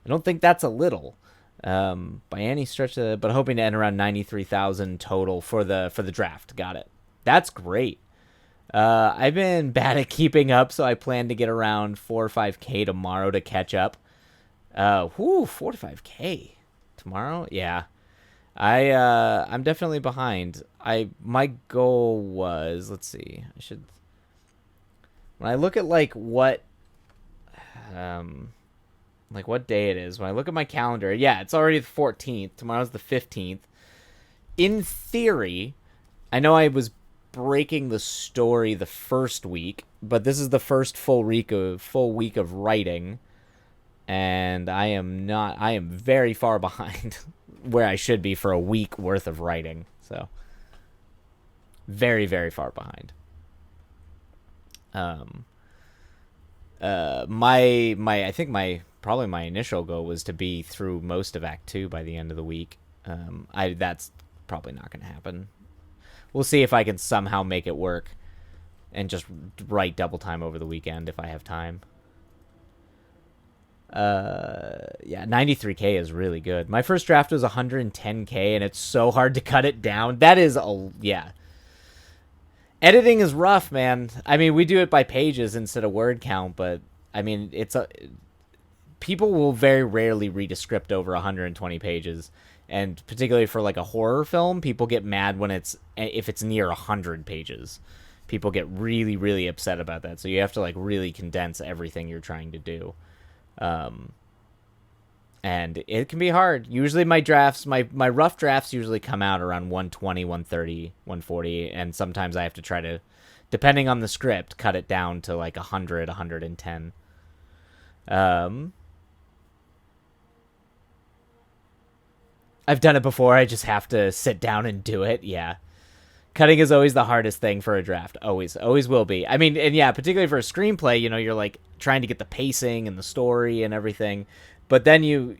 that's a little. By any stretch of... But hoping to end around 93,000 total for the draft. Got it. That's great. I've been bad at keeping up, so I plan to get around 4 or 5k tomorrow to catch up. 4 to 5k tomorrow? Yeah. I'm definitely behind. My goal was, let's see. When I look at what day it is, when I look at my calendar, yeah, it's already the 14th. Tomorrow's the 15th. In theory, I know I was breaking the story the first week, but this is the first full week of writing, and I am very far behind where I should be for a week worth of writing. So very, very far behind. I think my initial goal was to be through most of Act 2 by the end of the week. That's probably not going to happen. We'll see if I can somehow make it work and just write double time over the weekend if I have time. Yeah, 93k is really good. My first draft was 110k, and it's so hard to cut it down. That is yeah. Editing is rough, man. I mean, we do it by pages instead of word count, but I mean, people will very rarely read a script over 120 pages. And particularly for a horror film, people get mad if it's near 100 pages. People get really, really upset about that. So you have to really condense everything you're trying to do. And it can be hard. Usually my drafts, my rough drafts usually come out around 120, 130, 140, and sometimes I have to try to, depending on the script, cut it down to like 100, 110. I've done it before. I just have to sit down and do it. Yeah. Cutting is always the hardest thing for a draft. Always will be. I mean, and yeah, particularly for a screenplay, you're like trying to get the pacing and the story and everything. But then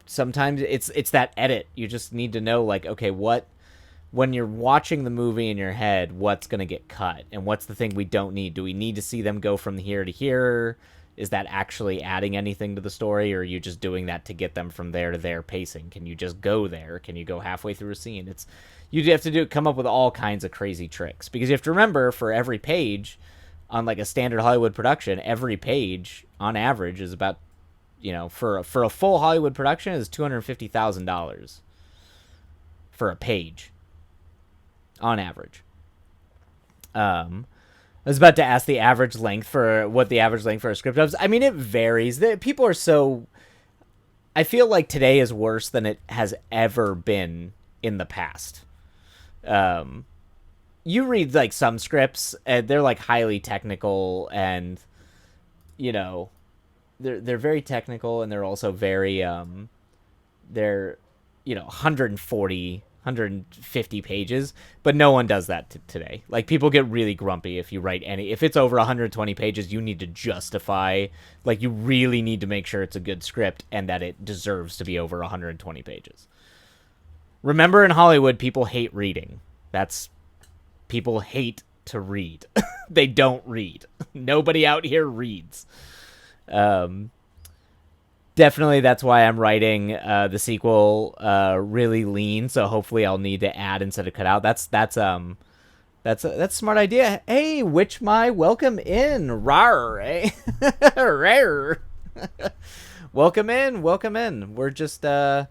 sometimes it's that edit. You just need to know, like, okay, when you're watching the movie in your head, what's going to get cut and what's the thing we don't need? Do we need to see them go from here to here? Is that actually adding anything to the story, or are you just doing that to get them from there to there pacing? Can you just go there? Can you go halfway through a scene? You have to come up with all kinds of crazy tricks, because you have to remember, for every page on like a standard Hollywood production, every page on average is about, for a full Hollywood production is $250,000 for a page on average. I was about to ask the average length for what the average length for a script is. I mean, it varies. People are so. I feel like today is worse than it has ever been in the past. You read like some scripts, and they're like highly technical, and they're very technical, and they're also very they're 140. 150 pages, but no one does that today. Like, people get really grumpy if you write if it's over 120 pages, you need to justify, like, you really need to make sure it's a good script and that it deserves to be over 120 pages. Remember, in Hollywood, people hate reading. People hate to read. They don't read. Nobody out here reads. Definitely, that's why I'm writing the sequel really lean. So hopefully, I'll need to add instead of cut out. That's a smart idea. Hey, welcome in. Rar, eh? Rare. Welcome in. We're just I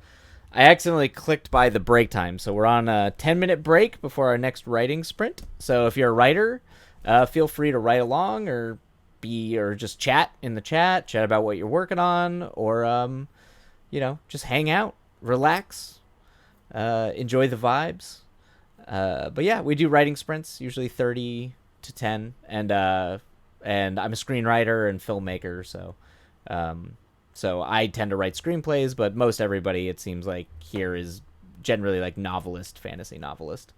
accidentally clicked by the break time, so we're on a 10-minute break before our next writing sprint. So if you're a writer, feel free to write along or just chat in the chat about what you're working on, or just hang out, relax, enjoy the vibes. But yeah, we do writing sprints, usually 30 to 10, and I'm a screenwriter and filmmaker, so I tend to write screenplays, but most everybody, it seems like, here is generally like fantasy novelist,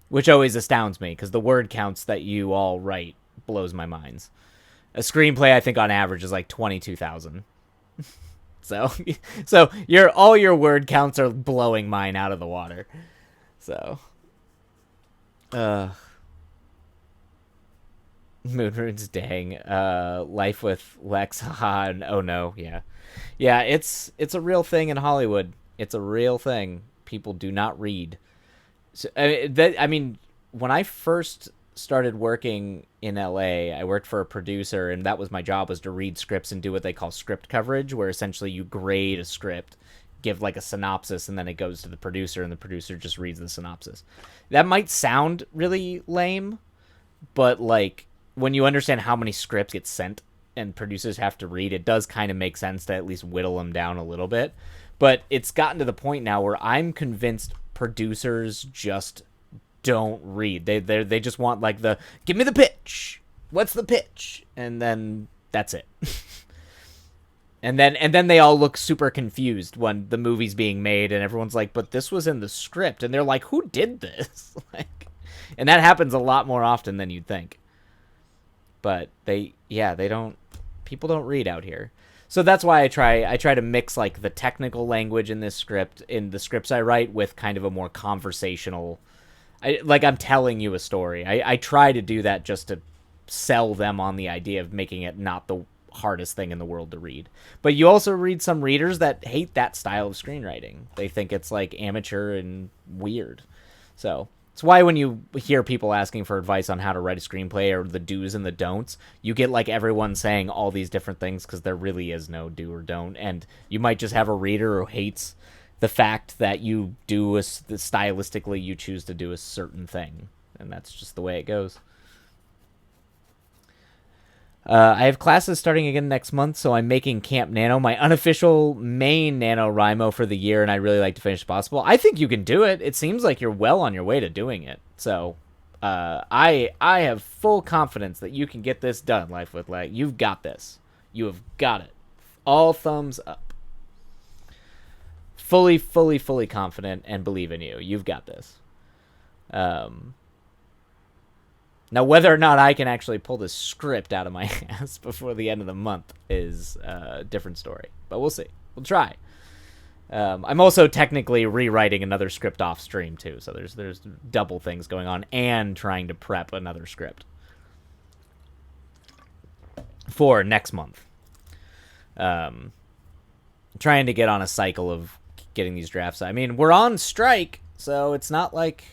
which always astounds me, because the word counts that you all write blows my mind. A screenplay, I think, on average is like 22,000. so all your word counts are blowing mine out of the water. So, Moonrune's dang. Life with Lex, haha, and oh no, yeah, it's a real thing in Hollywood. It's a real thing. People do not read. So, when I first started working in LA, I worked for a producer, and that was my job, was to read scripts and do what they call script coverage, where essentially you grade a script, give like a synopsis, and then it goes to the producer, and the producer just reads the synopsis. That might sound really lame, but like, when you understand how many scripts get sent and producers have to read, it does kind of make sense to at least whittle them down a little bit. But it's gotten to the point now where I'm convinced producers just don't read. They just want like give me the pitch. What's the pitch? And then that's it. and then they all look super confused when the movie's being made, and everyone's like, "But this was in the script." And they're like, "Who did this?" And that happens a lot more often than you'd think. But people don't read out here. So that's why I try to mix like the technical language in this script, in the scripts I write, with kind of a more conversational, I'm telling you a story. I try to do that just to sell them on the idea of making it not the hardest thing in the world to read. But you also read some readers that hate that style of screenwriting. They think it's like amateur and weird. So it's why when you hear people asking for advice on how to write a screenplay, or the do's and the don'ts, you get like everyone saying all these different things, because there really is no do or don't. And you might just have a reader who hates the fact that you stylistically you choose to do a certain thing, and that's just the way it goes. I have classes starting again next month, so I'm making Camp Nano my unofficial main NaNoWriMo for the year, and I'd really like to finish as possible. I think you can do it. It seems like you're well on your way to doing it. So I have full confidence that you can get this done, Life with Lag. You've got this. You have got it. All thumbs up. Fully, fully, fully confident and believe in you. You've got this. Now, whether or not I can actually pull this script out of my ass before the end of the month is a different story. But we'll see. We'll try. I'm also technically rewriting another script off stream, too. So there's double things going on and trying to prep another script for next month. Trying to get on a cycle of getting these drafts. I mean, we're on strike, so it's not like...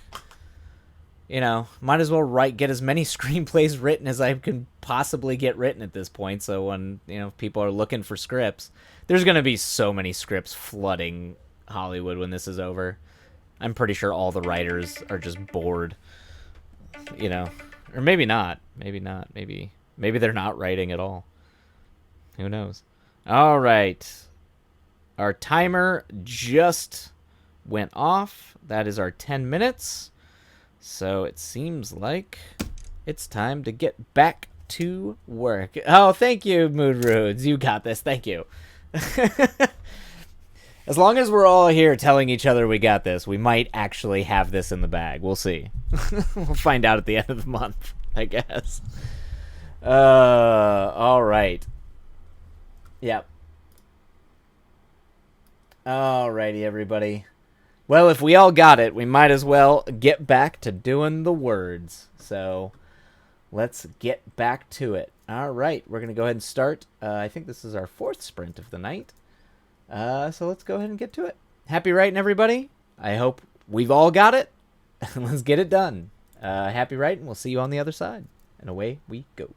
might as well get as many screenplays written as I can possibly get written at this point. So when, people are looking for scripts, there's going to be so many scripts flooding Hollywood when this is over. I'm pretty sure all the writers are just bored, or maybe not. Maybe not. Maybe they're not writing at all. Who knows? All right. Our timer just went off. That is our 10 minutes. So it seems like it's time to get back to work. Oh, thank you, Mood Rudes. You got this. Thank you. As long as we're all here telling each other we got this, we might actually have this in the bag. We'll see. We'll find out at the end of the month, I guess. All right. Yep. Alrighty, everybody. Well, if we all got it, we might as well get back to doing the words. So let's get back to it. All right, we're going to go ahead and start. I think this is our 4th sprint of the night. So let's go ahead and get to it. Happy writing, everybody. I hope we've all got it. Let's get it done. Happy writing. We'll see you on the other side. And away we go.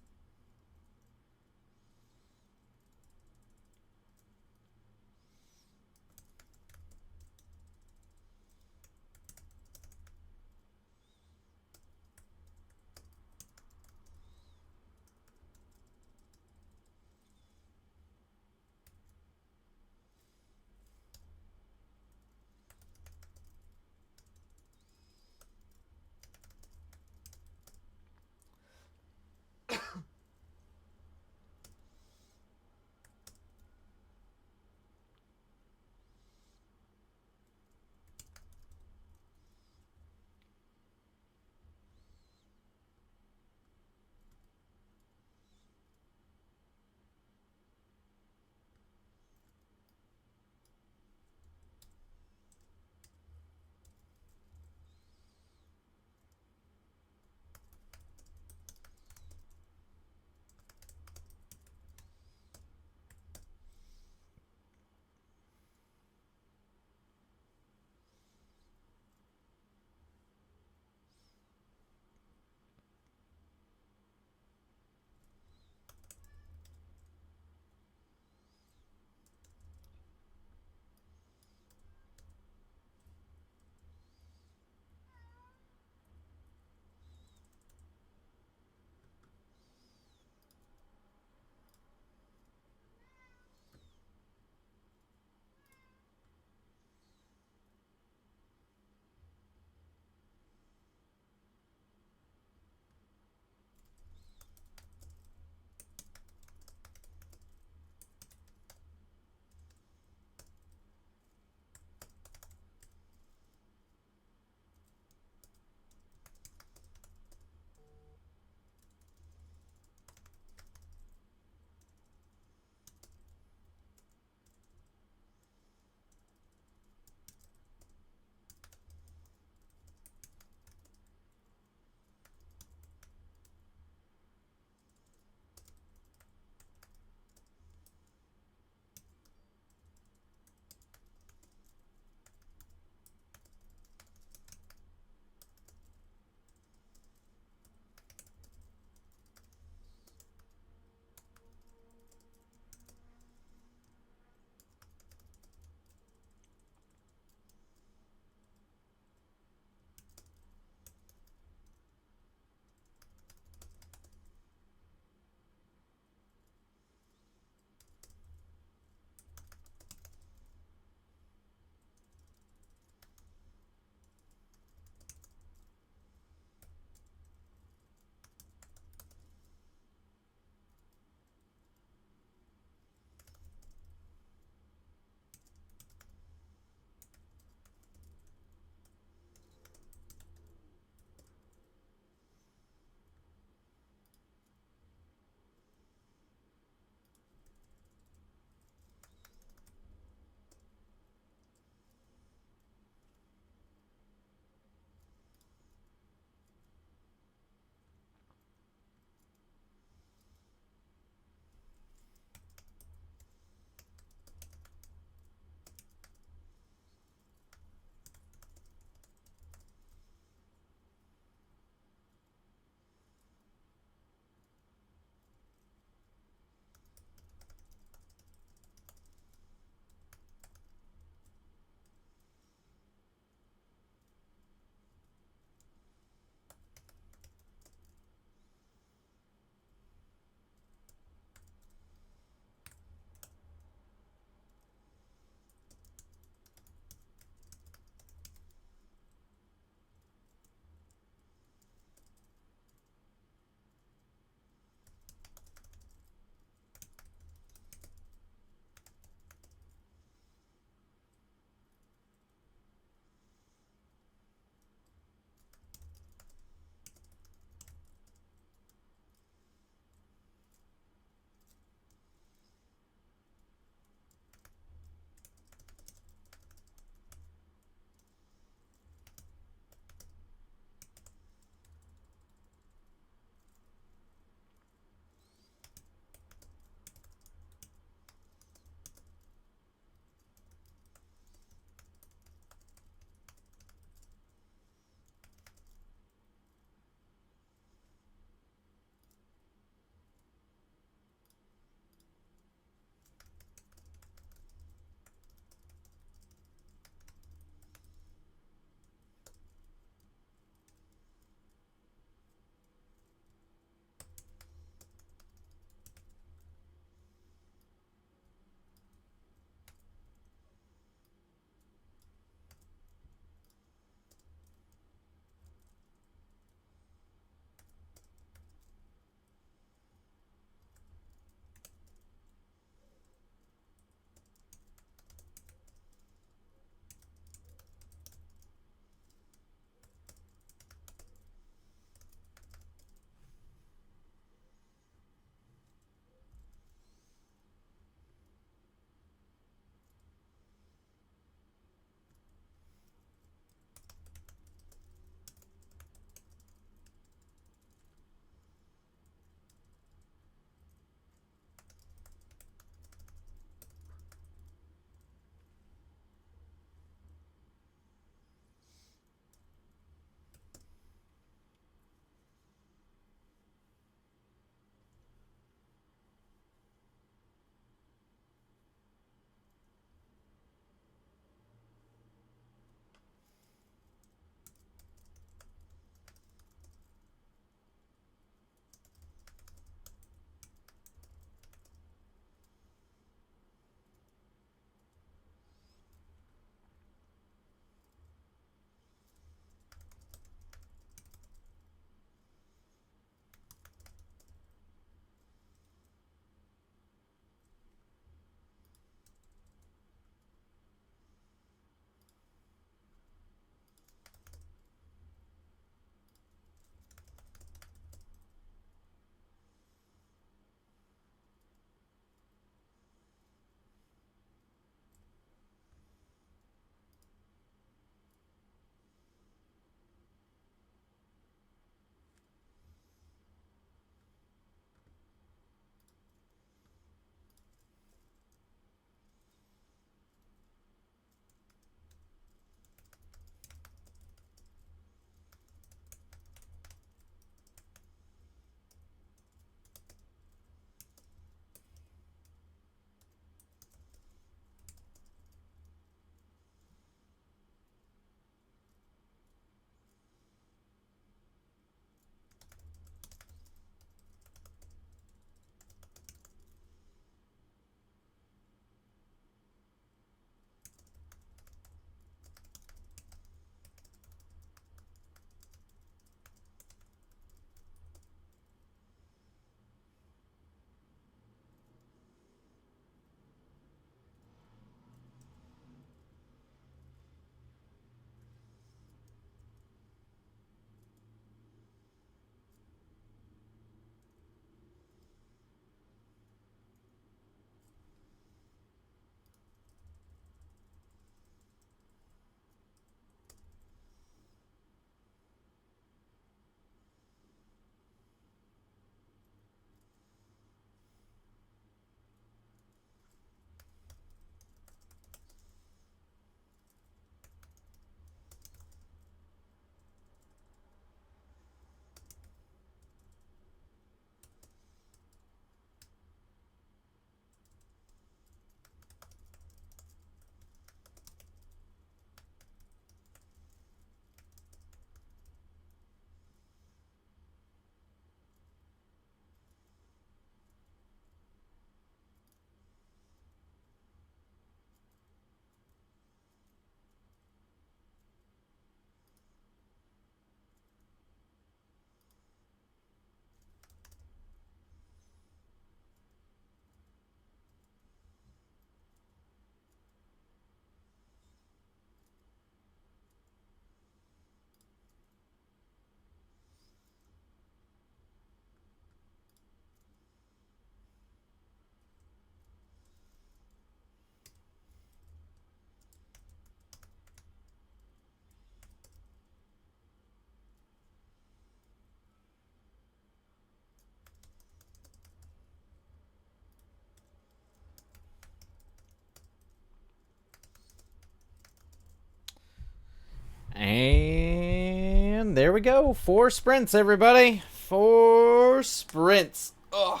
there we go. 4 sprints, everybody. 4 sprints. Ugh.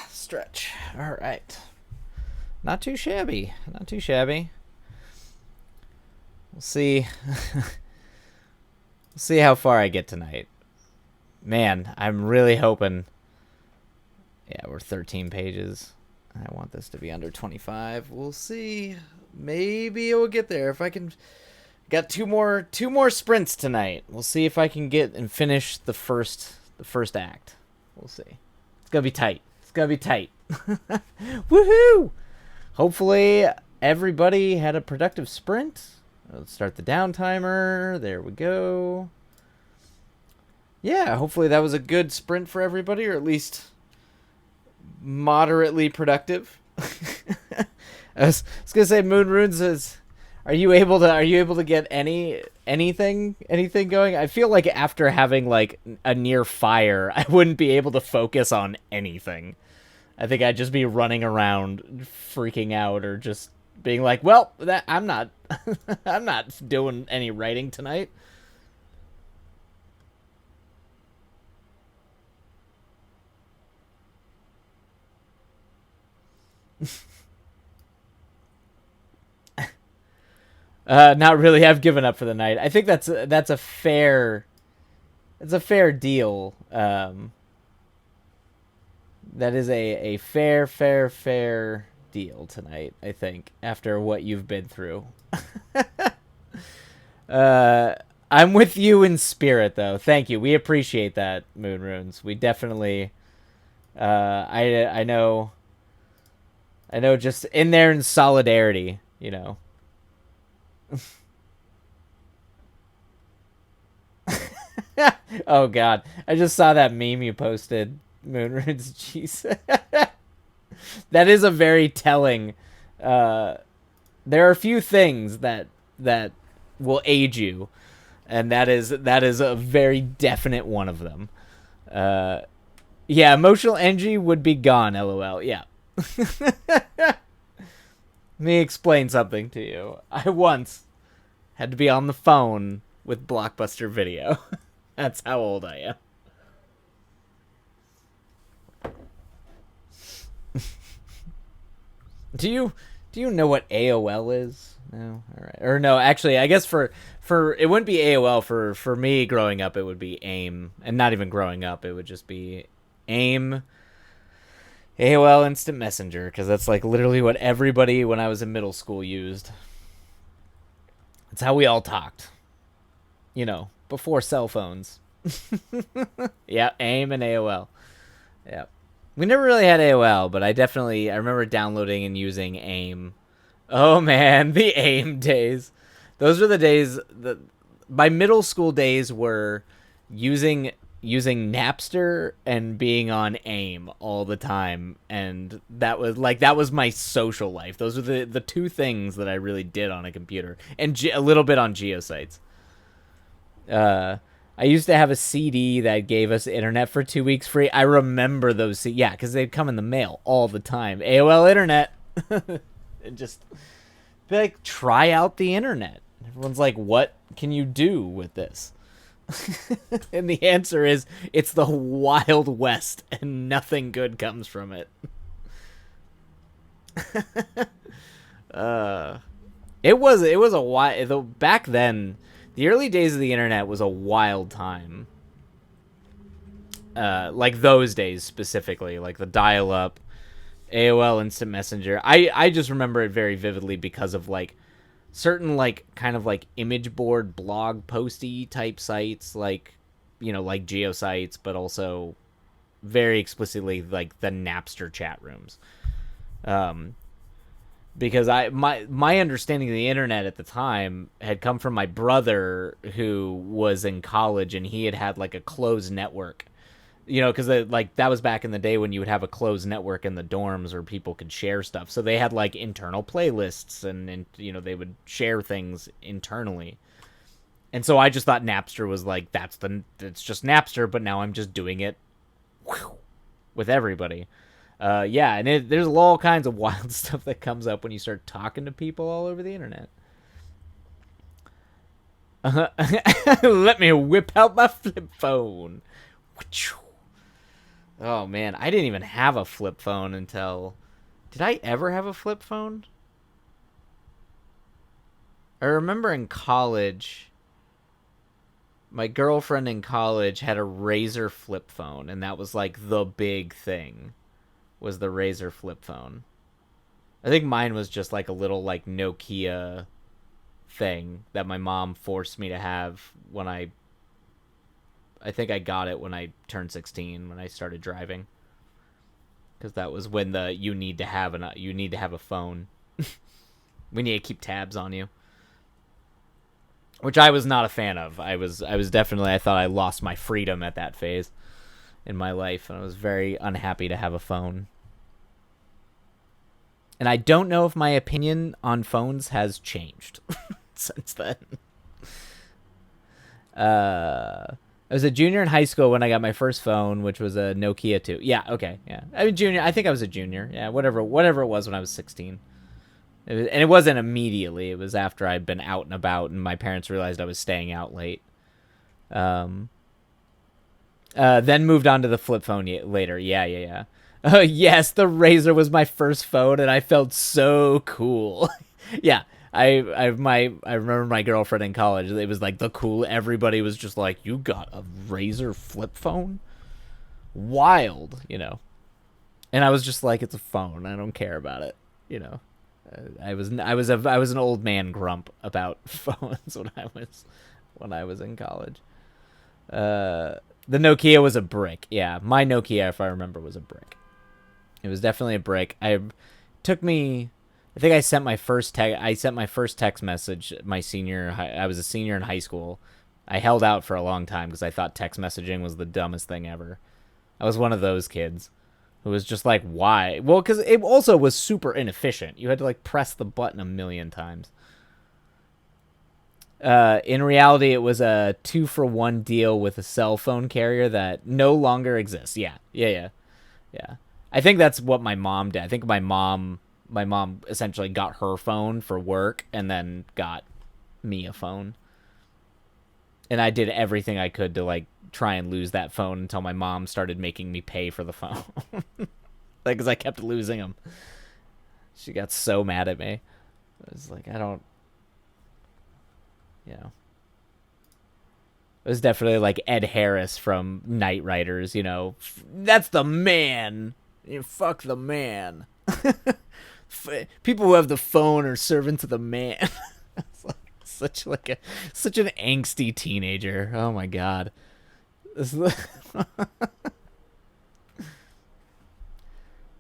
Stretch. All right. Not too shabby. Not too shabby. We'll see. We'll see how far I get tonight. Man, I'm really hoping. Yeah, we're 13 pages. I want this to be under 25. We'll see. Maybe it will get there if I can. Got two more sprints tonight. We'll see if I can get and finish the first act. We'll see. It's gonna be tight. It's gonna be tight. Woohoo! Hopefully everybody had a productive sprint. Let's start the down timer. There we go. Yeah, hopefully that was a good sprint for everybody, or at least moderately productive. I was gonna say, Moon Runes says, are you able to get anything going? I feel like after having like a near fire, I wouldn't be able to focus on anything. I think I'd just be running around freaking out, or just being like, well, I'm not I'm not doing any writing tonight. Not really. I've given up for the night. I think that's a fair deal. That is a fair deal tonight, I think, after what you've been through. I'm with you in spirit, though. Thank you. We appreciate that, Moon Runes. We definitely. I know, just in there in solidarity, you know. Oh God, I just saw that meme you posted, Moonrunes. Jeez. That is a very telling. There are a few things that will age you, and that is a very definite one of them. Yeah, emotional energy would be gone. LOL. Yeah. Let me explain something to you. I once had to be on the phone with Blockbuster Video. That's how old I am. Do you know what AOL is? No? All right. Or no, actually, I guess for it wouldn't be AOL. For me growing up, it would be AIM. And not even growing up, it would just be AIM. AOL Instant Messenger, because that's like literally what everybody when I was in middle school used. That's how we all talked. You know, before cell phones. Yeah, AIM and AOL. Yeah. We never really had AOL, but I remember downloading and using AIM. Oh man, the AIM days. Those were the days that my middle school days were using Napster and being on AIM all the time, and that was my social life. Those were the two things that I really did on a computer, and a little bit on geosites. I used to have a CD that gave us internet for 2 weeks free. I remember those. Yeah, because they'd come in the mail all the time. AOL internet. And just be like, try out the internet. Everyone's like, what can you do with this? And the answer is, it's the Wild West, and nothing good comes from it. It was a wild. Back then, the early days of the internet was a wild time. Like those days specifically, like the dial-up, AOL Instant Messenger. I just remember it very vividly because of like certain like kind of like image board blog posty type sites, like, you know, like geosites, but also very explicitly like the Napster chat rooms. Because my understanding of the internet at the time had come from my brother, who was in college, and he had like a closed network. You know, because like that was back in the day when you would have a closed network in the dorms where people could share stuff. So they had like internal playlists, and you know, they would share things internally. And so I just thought Napster was like, it's just Napster, but now I'm just doing it with everybody. Yeah, and there's all kinds of wild stuff that comes up when you start talking to people all over the internet. Let me whip out my flip phone. Oh man, I didn't even have a flip phone until... Did I ever have a flip phone? I remember in college, my girlfriend in college had a Razor flip phone, and that was like the big thing, was the Razor flip phone. I think mine was just like a little like Nokia thing that my mom forced me to have when I think I got it when I turned 16, when I started driving. Because that was when you need to have a phone. We need to keep tabs on you. Which I was not a fan of. I thought I lost my freedom at that phase in my life, and I was very unhappy to have a phone. And I don't know if my opinion on phones has changed since then. I was a junior in high school when I got my first phone, which was a Nokia 2. Yeah, okay, yeah. I mean, junior. I think I was a junior. Yeah, whatever it was when I was 16. And it wasn't immediately. It was after I'd been out and about, and my parents realized I was staying out late. Then moved on to the flip phone later. Yeah. Yes, the Razor was my first phone, and I felt so cool. Yeah. I remember my girlfriend in college. It was like the cool. Everybody was just like, "You got a Razor flip phone? Wild," you know. And I was just like, "It's a phone. I don't care about it," you know. I was an old man grump about phones when I was in college. The Nokia was a brick. Yeah, my Nokia, if I remember, was a brick. It was definitely a brick. I think I sent my first text message I was a senior in high school. I held out for a long time because I thought text messaging was the dumbest thing ever. I was one of those kids who was just like, why? Well, because it also was super inefficient. You had to like press the button a million times. In reality, it was a 2-for-1 deal with a cell phone carrier that no longer exists. Yeah. I think that's what my mom did. I think my mom essentially got her phone for work and then got me a phone. And I did everything I could to like try and lose that phone until my mom started making me pay for the phone. Like, because I kept losing them. She got so mad at me. I was like, I don't... You know. It was definitely like Ed Harris from Knight Riders, you know. That's the man. You fuck the man. People who have the phone are servants of the man. It's like such an angsty teenager. Oh my god.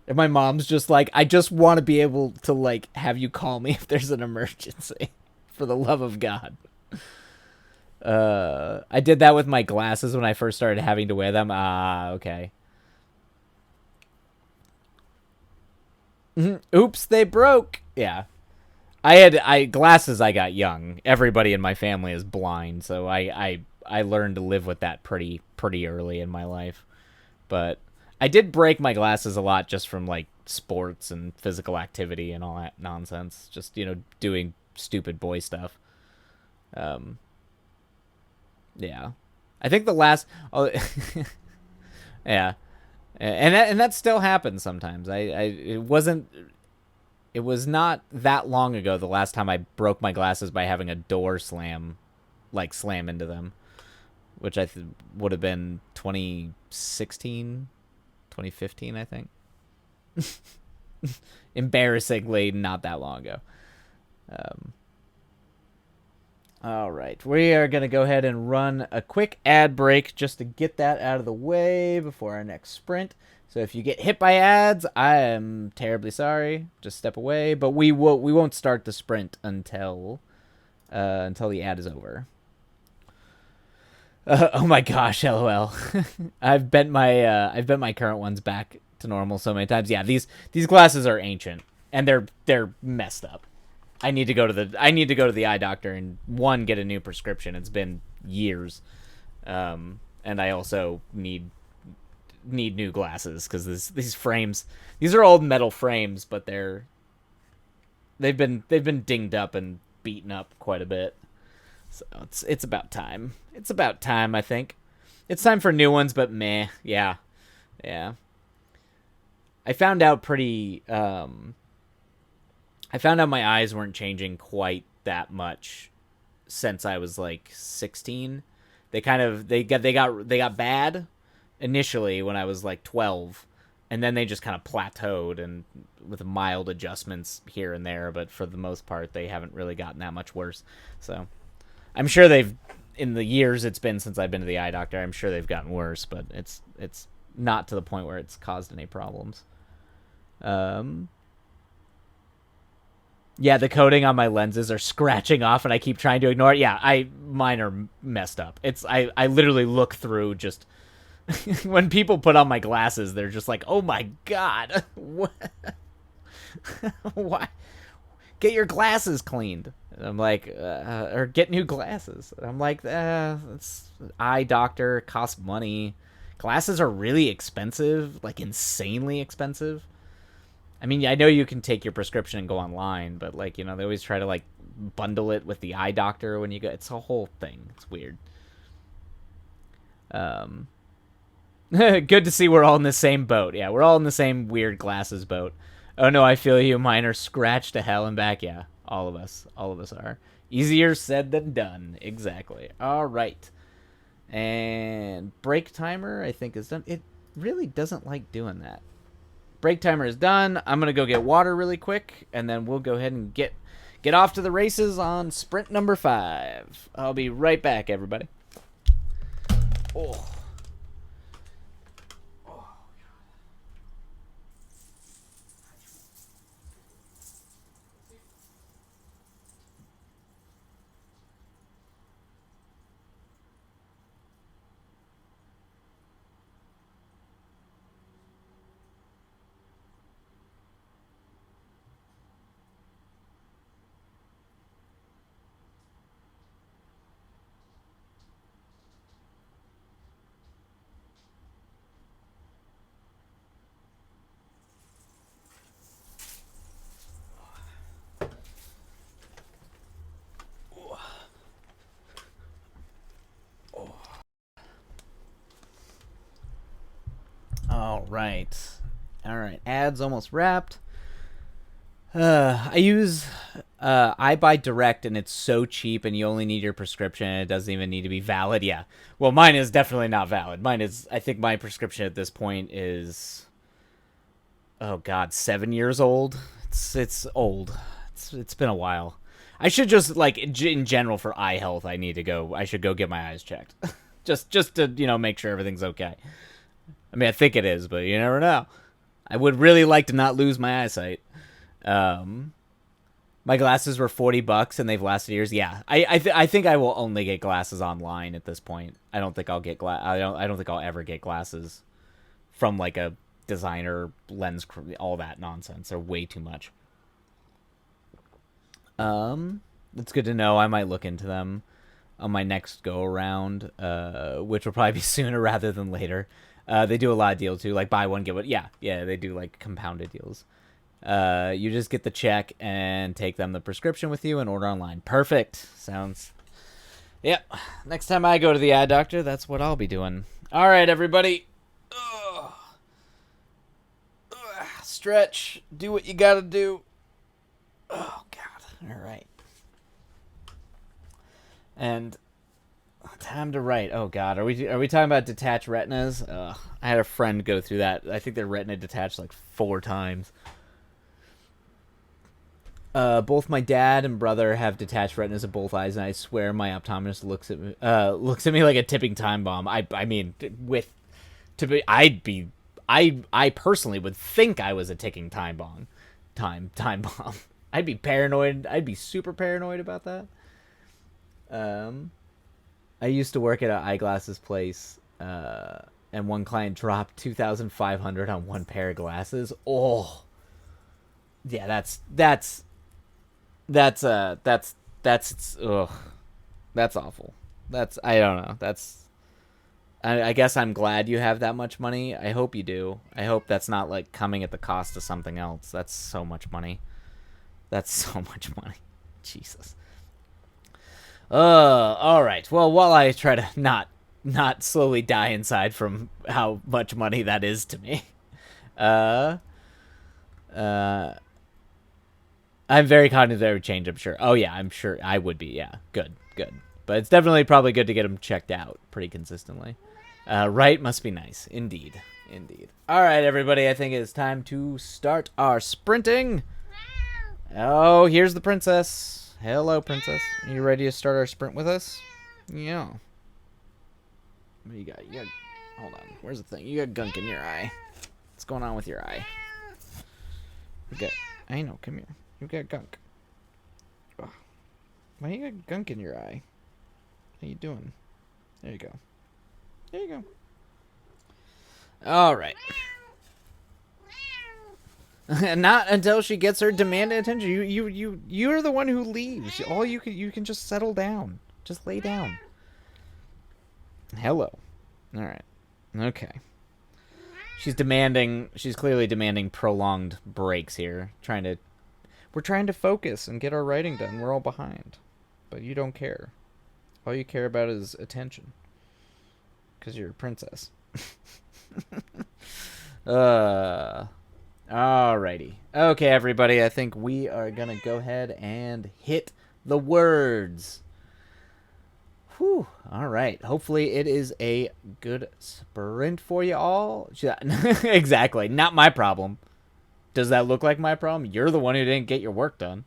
And my mom's just like, I just want to be able to like have you call me if there's an emergency. For the love of God. I did that with my glasses when I first started having to wear them. Okay. Oops, they broke. Yeah. Glasses I got young. Everybody in my family is blind, so I learned to live with that pretty early in my life. But I did break my glasses a lot just from like sports and physical activity and all that nonsense. Just, you know, doing stupid boy stuff. Yeah. I think the last yeah. And that still happens sometimes. It was not that long ago the last time I broke my glasses by having a door slam into them, which would have been 2016, 2015, I think. Embarrassingly not that long ago. All right, we are going to go ahead and run a quick ad break just to get that out of the way before our next sprint. So if you get hit by ads, I am terribly sorry. Just step away, but we won't start the sprint until the ad is over. Oh my gosh, LOL. I've bent my current ones back to normal so many times. Yeah, these glasses are ancient and they're messed up. I need to go to the eye doctor and get a new prescription. It's been years, and I also need new glasses because these frames, these are old metal frames, but they've been dinged up and beaten up quite a bit. So it's about time. It's about time, I think. It's time for new ones, but meh. Yeah. Yeah. I found out I found out my eyes weren't changing quite that much since I was like 16. They got bad initially when I was like 12, and then they just kind of plateaued and with mild adjustments here and there, but for the most part they haven't really gotten that much worse. So, I'm sure they've in the years it's been since I've been to the eye doctor, I'm sure they've gotten worse, but it's not to the point where it's caused any problems. Yeah, the coating on my lenses are scratching off, and I keep trying to ignore it. Yeah, mine are messed up. I literally look through just when people put on my glasses, they're just like, "Oh my god, what? Why? Get your glasses cleaned." And I'm like, or get new glasses. And I'm like, it's eye doctor, costs money. Glasses are really expensive, like insanely expensive. I mean, I know you can take your prescription and go online, but like, they always try to like bundle it with the eye doctor when you go. It's a whole thing. It's weird. Good to see we're all in the same boat. Yeah, we're all in the same weird glasses boat. Oh no, I feel you. Mine are scratched to hell and back. Yeah, all of us are. Easier said than done. Exactly. All right. And break timer, I think, is done. It really doesn't like doing that. Break timer is done. I'm going to go get water really quick, and then we'll go ahead and get off to the races on sprint number 5. I'll be right back, everybody. Oh. All right. Ads almost wrapped. I buy direct, and it's so cheap, and you only need your prescription, and it doesn't even need to be valid. Yeah. Well, mine is definitely not valid. I think my prescription at this point is, oh God, 7 years old. It's old. It's been a while. I should just, like, in general for eye health, I should go get my eyes checked. just to, make sure everything's okay. I mean, I think it is, but you never know. I would really like to not lose my eyesight. My glasses were $40 and they've lasted years. Yeah, I think I will only get glasses online at this point. I don't think I'll get I don't think I'll ever get glasses from like a designer lens. All that nonsense. They're way too much. It's good to know. I might look into them on my next go around, which will probably be sooner rather than later. They do a lot of deals too, like buy one get one. Yeah, they do like compounded deals. You just get the check and take them the prescription with you and order online. Perfect. Sounds. Yep. Next time I go to the eye doctor, that's what I'll be doing. All right, everybody. Ugh. Stretch. Do what you gotta do. Oh God. All right. And time to write. Oh God, are we talking about detached retinas? I had a friend go through that. I think their retina detached like 4 times. Both my dad and brother have detached retinas of both eyes, and I swear my optometrist looks at me like a tipping time bomb. I personally would think I was a ticking time bomb. Time bomb. I'd be paranoid. I'd be super paranoid about that. I used to work at an eyeglasses place, and one client dropped $2,500 on one pair of glasses. Oh, yeah, that's ugh, that's awful. I don't know. I guess I'm glad you have that much money. I hope you do. I hope that's not like coming at the cost of something else. That's so much money. Jesus. All right. Well, while I try to not slowly die inside from how much money that is to me, uh, uh, I'm very confident that would change. I'm sure. Oh yeah, I'm sure I would be. Yeah, good, good. But it's definitely probably good to get them checked out pretty consistently. Right must be nice, indeed, indeed. All right, everybody. I think it's time to start our sprinting. Oh, here's the princess. Hello, princess. Are you ready to start our sprint with us? Yeah. What do you got? You got... Hold on. Where's the thing? You got gunk in your eye. What's going on with your eye? You got... I know. Come here. You got gunk. Ugh. Why you got gunk in your eye? How you doing? There you go. There you go. All right. Not until she gets her demanded attention. You're the one who leaves. All you can just settle down. Just lay down. Hello. All right. Okay. She's clearly demanding prolonged breaks here. We're trying to focus and get our writing done. We're all behind. But you don't care. All you care about is attention. Because you're a princess. Alrighty. Okay, everybody. I think we are going to go ahead and hit the words. Whew. All right. Hopefully it is a good sprint for you all. Exactly. Not my problem. Does that look like my problem? You're the one who didn't get your work done.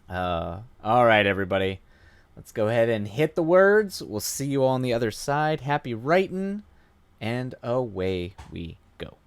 All right, everybody. Let's go ahead and hit the words. We'll see you all on the other side. Happy writing. And away we go.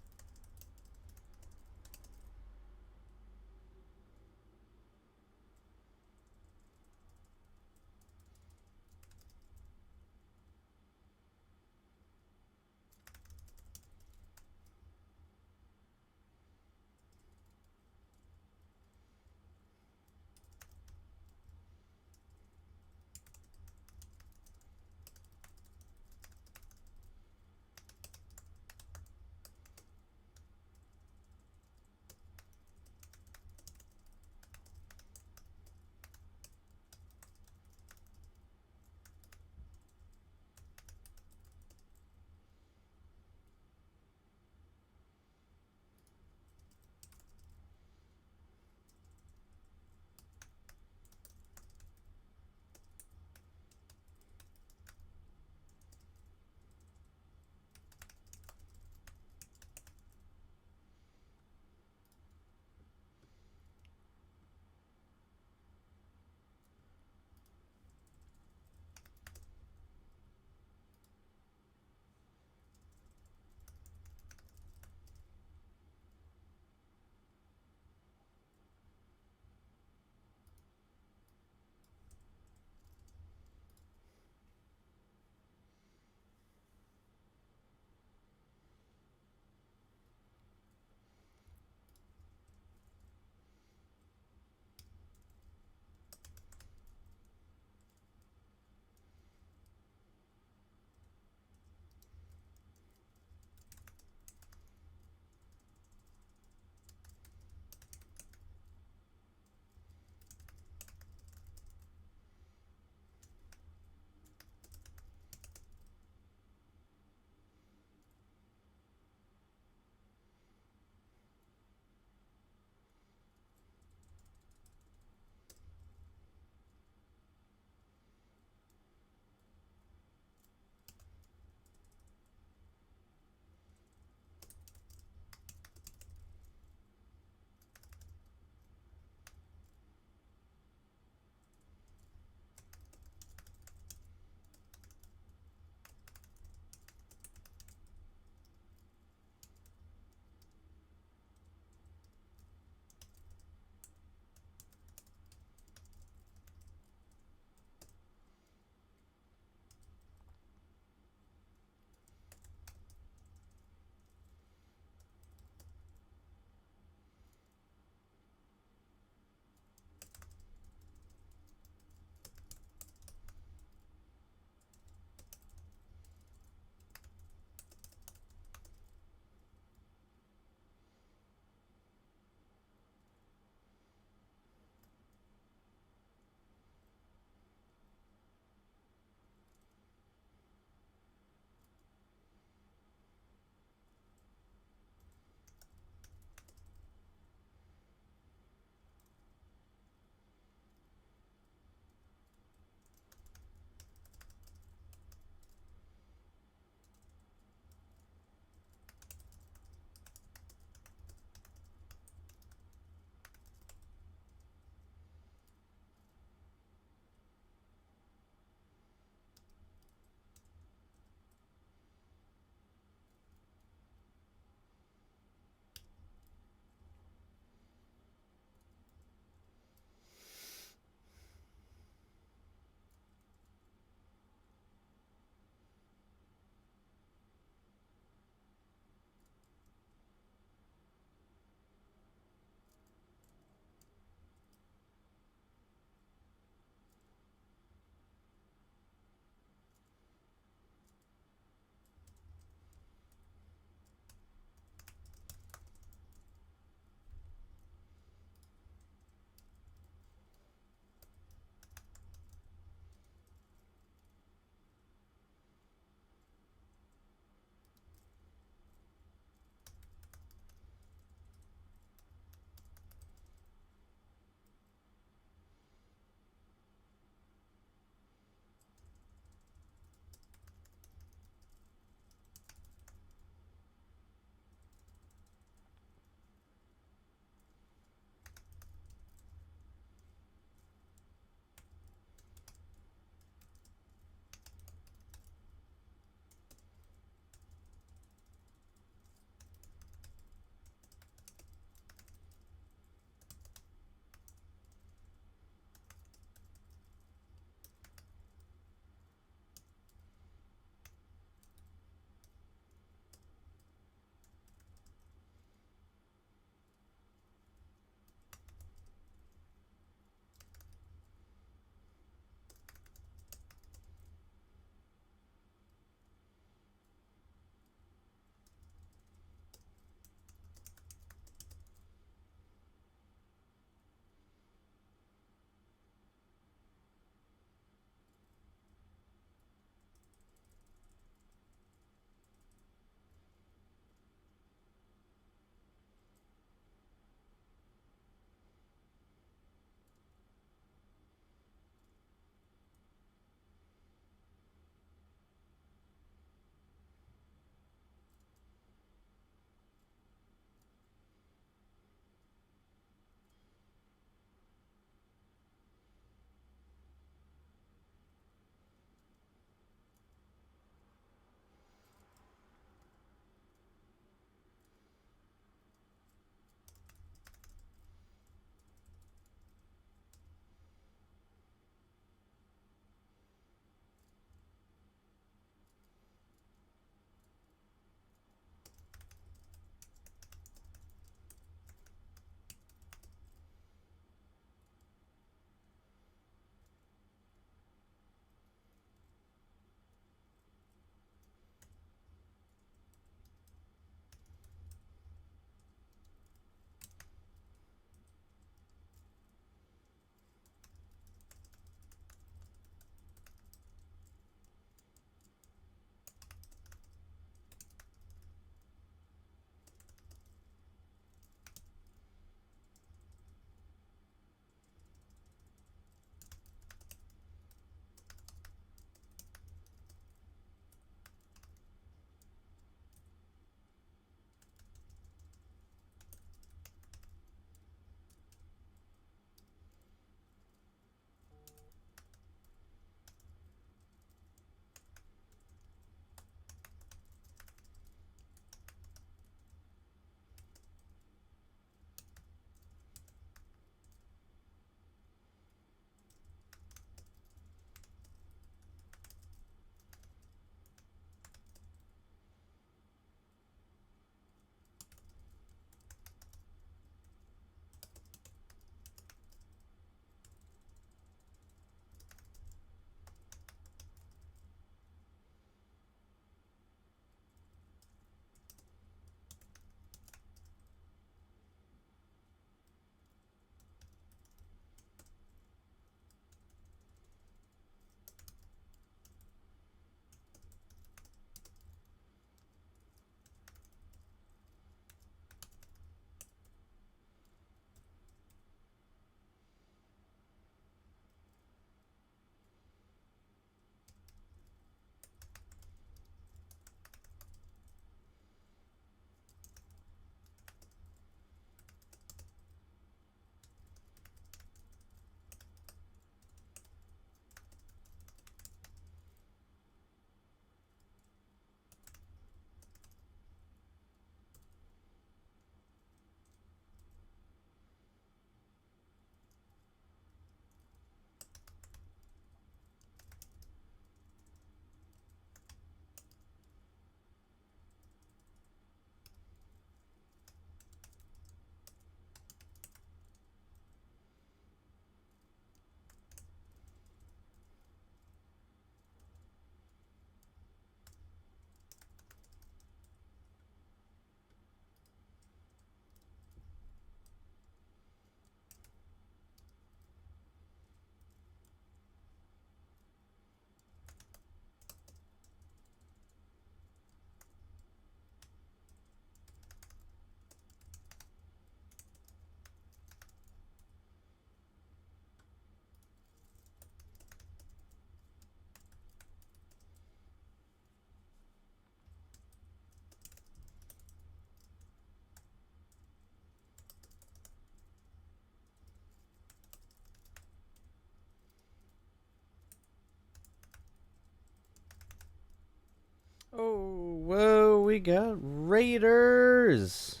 we got Raiders.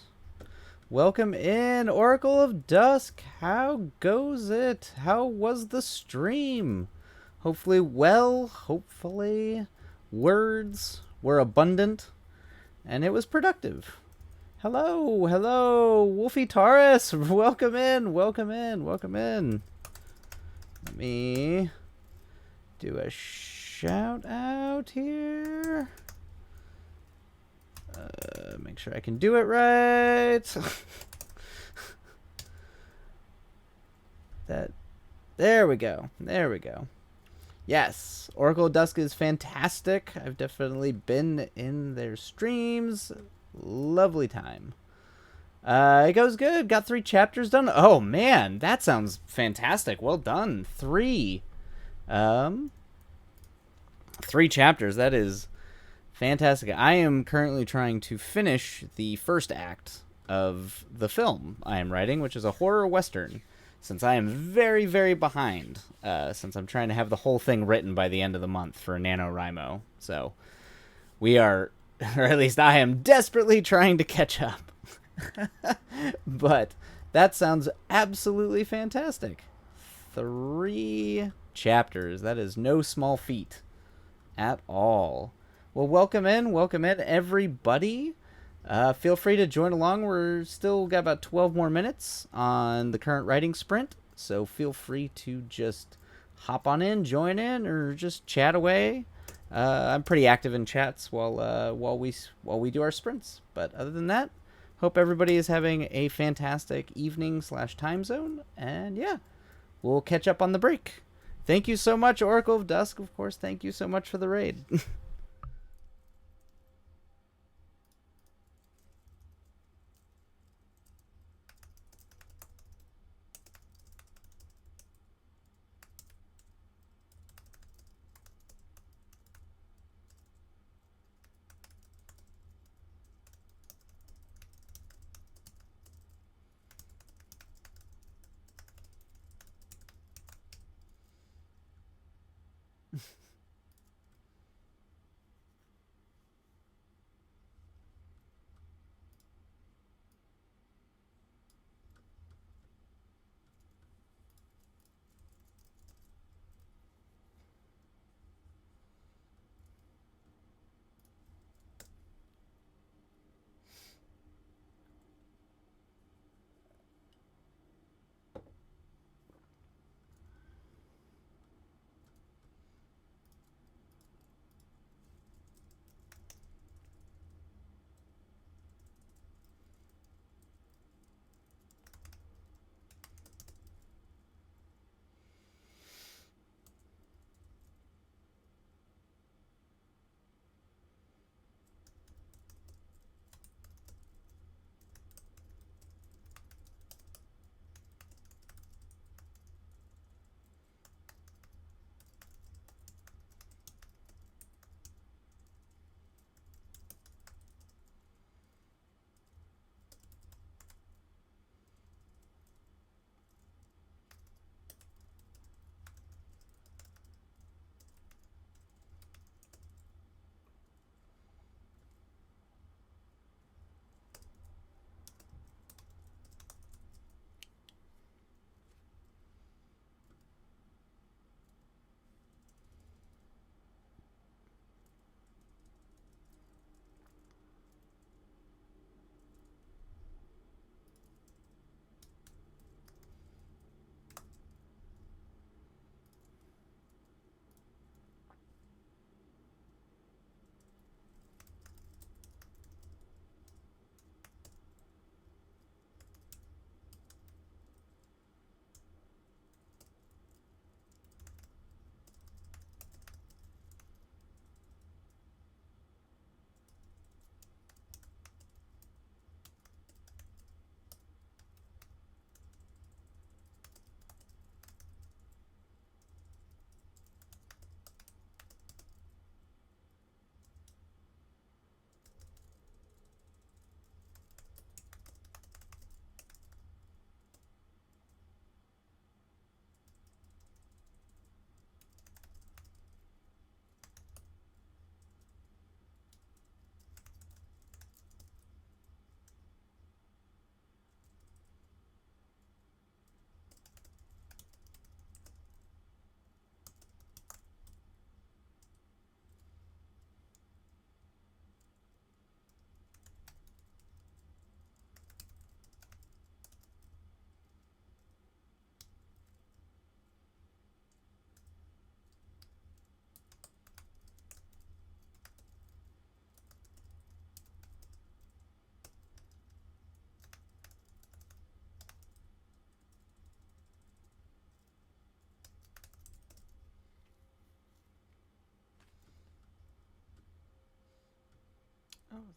Welcome in, Oracle of Dusk. How goes it? How was the stream? Hopefully well. Hopefully words were abundant. And it was productive. Hello, hello, Wolfie Taurus. Welcome in, welcome in, welcome in. Let me do a shout out here. Make sure I can do it right. There we go. There we go. Yes, Oracle of Dusk is fantastic. I've definitely been in their streams. Lovely time. It goes good. Got 3 chapters done. Oh man, that sounds fantastic. Well done. 3. 3 chapters. That is fantastic. I am currently trying to finish the first act of the film I am writing, which is a horror western, since I am very, very behind, since I'm trying to have the whole thing written by the end of the month for NaNoWriMo. So we are, or at least I am desperately trying to catch up. But that sounds absolutely fantastic. 3 chapters. That is no small feat at all. Well, welcome in, everybody. Feel free to join along. We're still got about 12 more minutes on the current writing sprint, so feel free to just hop on in, join in, or just chat away. I'm pretty active in chats while we do our sprints. But other than that, hope everybody is having a fantastic evening/time zone, and yeah, we'll catch up on the break. Thank you so much, Oracle of Dusk. Of course, thank you so much for the raid.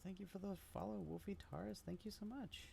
thank you for the follow, Wolfie Taurus. Thank you so much.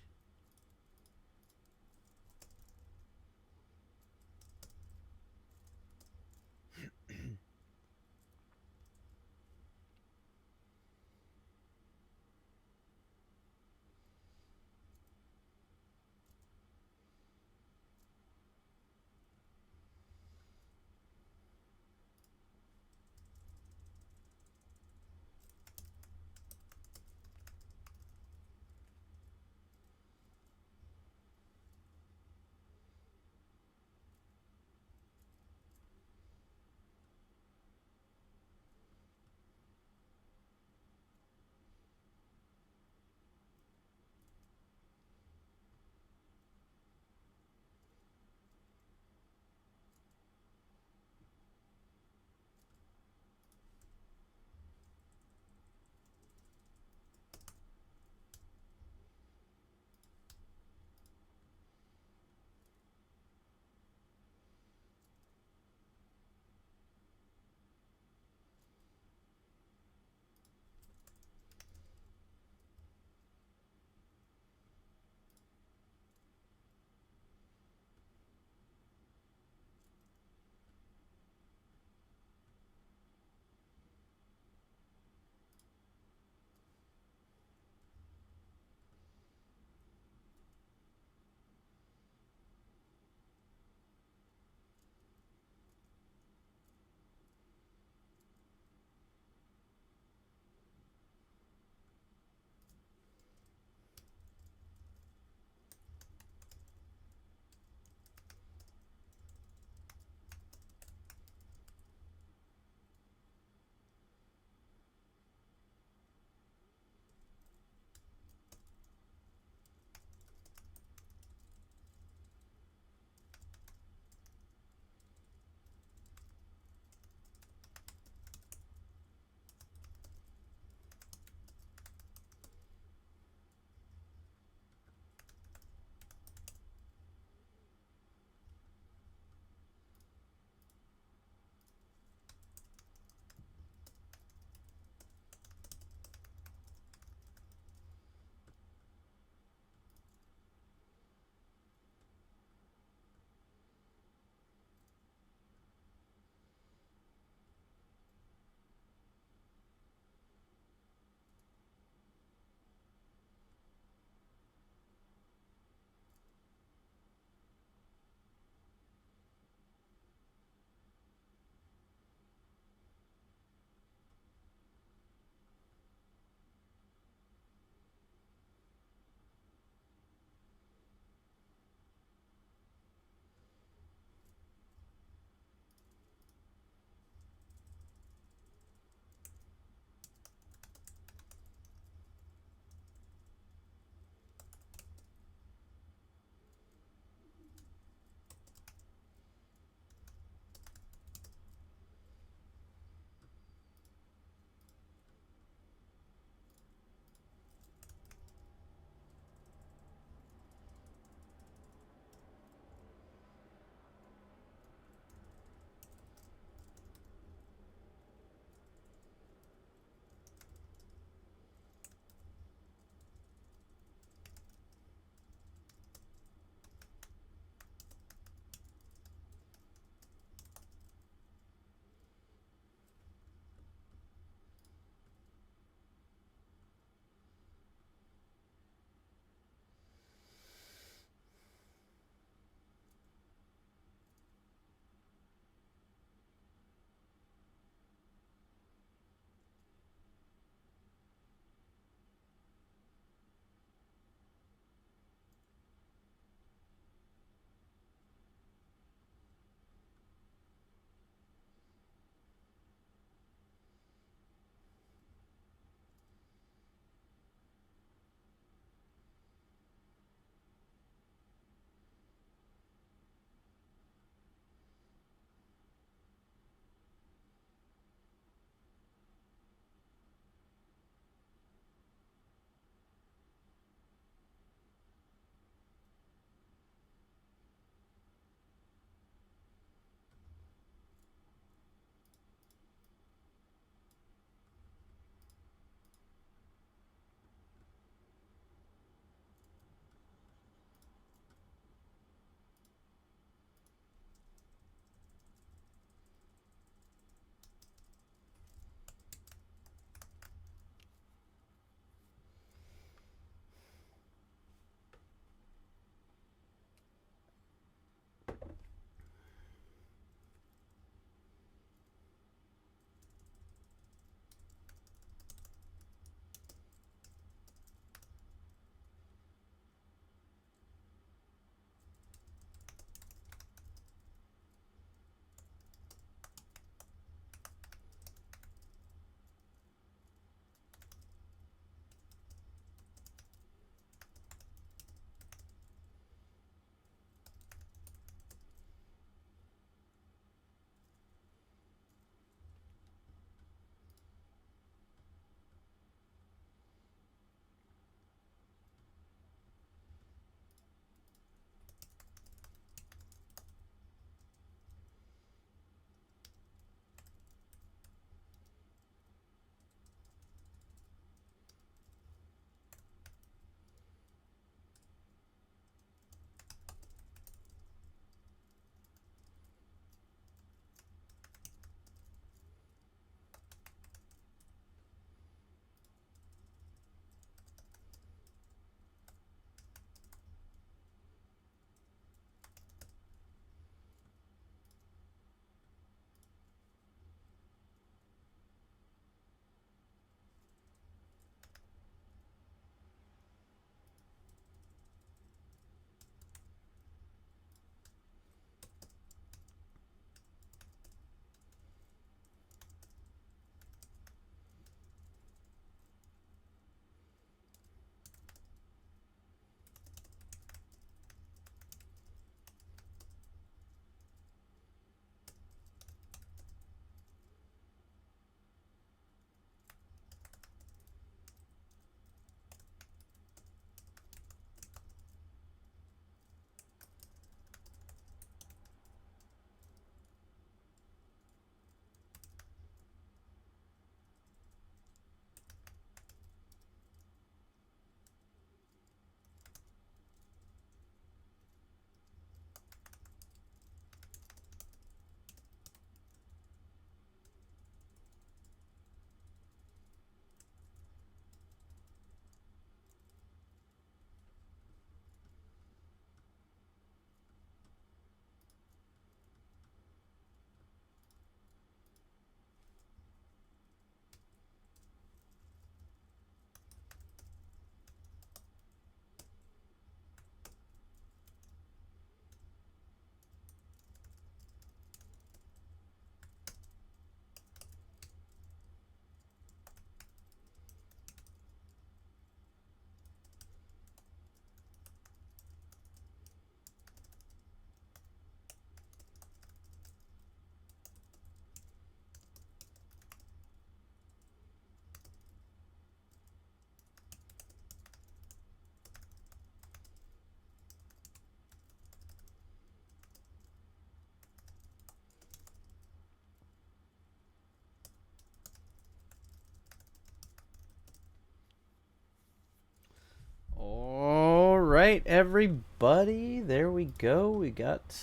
right, everybody. There we go. We got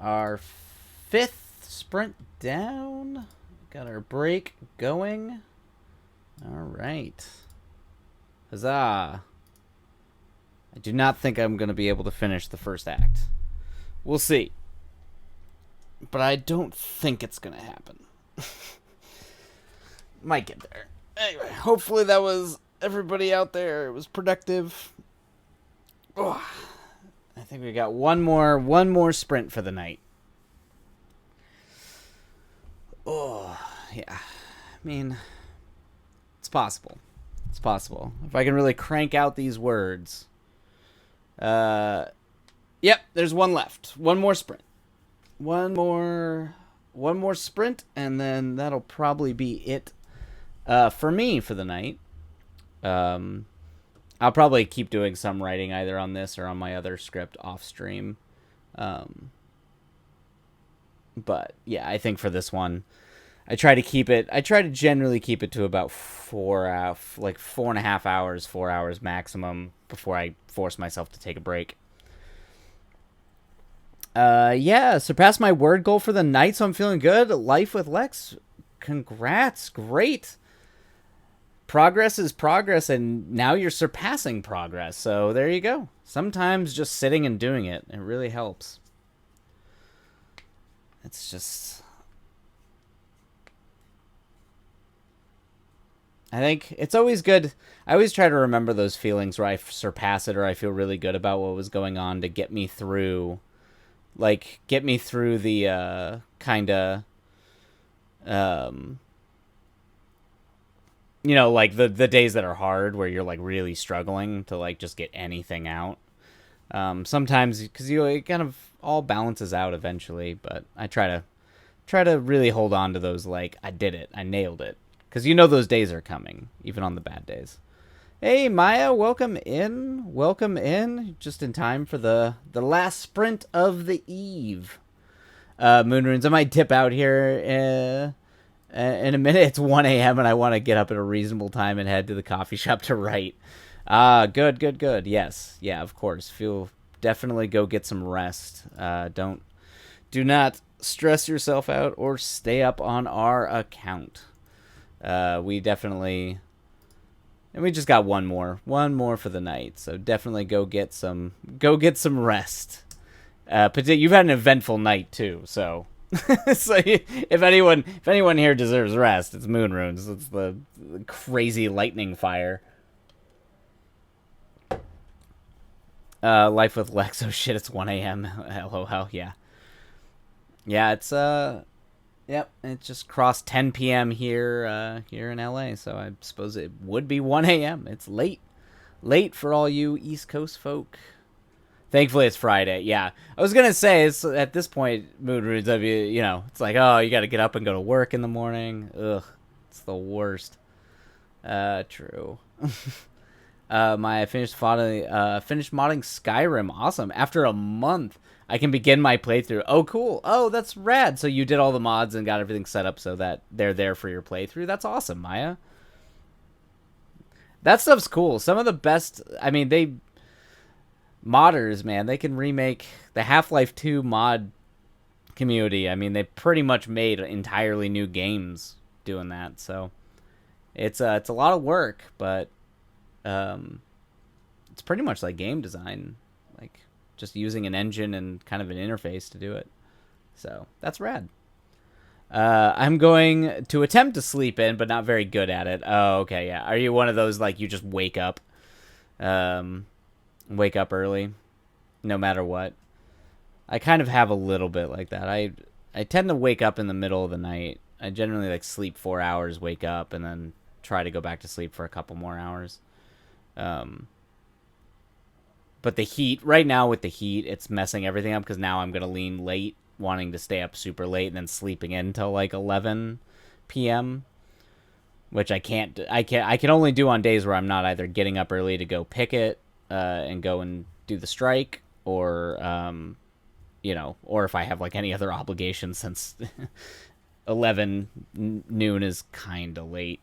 our 5th sprint down. Got our break going. All right. Huzzah. I do not think I'm going to be able to finish the first act. We'll see. But I don't think it's going to happen. Might get there. Anyway, hopefully that was everybody out there. It was productive. Oh, I think we got one more sprint for the night. Oh, yeah. I mean, it's possible. It's possible. If I can really crank out these words. Yep, there's one left. One more sprint. One more sprint, and then that'll probably be it for me for the night. I'll probably keep doing some writing either on this or on my other script off stream. But yeah, I think for this one, I try to generally keep it to about 4.5 hours, 4 hours maximum before I force myself to take a break. Yeah, surpassed my word goal for the night, so I'm feeling good. Life with Lex, congrats, great. Progress is progress, and now you're surpassing progress, so there you go. Sometimes just sitting and doing it really helps. It's just... I think it's always good. I always try to remember those feelings where I surpass it or I feel really good about what was going on to get me through... Like, get me through the, kind of, you know, like, the days that are hard where you're, like, really struggling to, like, just get anything out. Sometimes, because it kind of all balances out eventually, but I try to really hold on to those, like, I did it, I nailed it. Because you know those days are coming, even on the bad days. Hey, Maya, welcome in. Just in time for the last sprint of the eve. Moonrunes, I might dip out here in a minute. It's 1 a.m. and I want to get up at a reasonable time and head to the coffee shop to write. Good. Yes. Yeah, of course. Definitely go get some rest. Do not stress yourself out or stay up on our account. We definitely... And we just got one more for the night. So definitely go get some rest. You've had an eventful night too, so so if anyone here deserves rest, it's Moonrunes. It's the crazy lightning fire. Life with Lex. Oh shit, it's 1 a.m. LOL. Yeah. Yeah, it's Yep, it just crossed 10 p.m. here in LA, so I suppose it would be 1 a.m. It's late for all you East Coast folk. Thankfully, it's Friday. Yeah, I was gonna say it's at this point, Moonrunes, you know, it's like, oh, you got to get up and go to work in the morning. Ugh, it's the worst. True. I finished modding Skyrim. Awesome. After a month, I can begin my playthrough. Oh, cool. Oh, that's rad. So you did all the mods and got everything set up so that they're there for your playthrough. That's awesome, Maya. That stuff's cool. Some of the best... I mean, modders, man, they can remake the Half-Life 2 mod community. I mean, they pretty much made entirely new games doing that. So it's a lot of work, but it's pretty much like game design. Like... just using an engine and kind of an interface to do it. So, that's rad. I'm going to attempt to sleep in, but not very good at it. Oh, okay, yeah. Are you one of those, like, you just wake up early, no matter what? I kind of have a little bit like that. I tend to wake up in the middle of the night. I generally, like, sleep 4 hours, wake up, and then try to go back to sleep for a couple more hours. But the heat, right now with the heat, it's messing everything up because now I'm going to lean late, wanting to stay up super late and then sleeping in until like 11 p.m., which I can't. I can only do on days where I'm not either getting up early to go picket and go and do the strike, or you know, or if I have like any other obligations, since 11 noon is kind of late.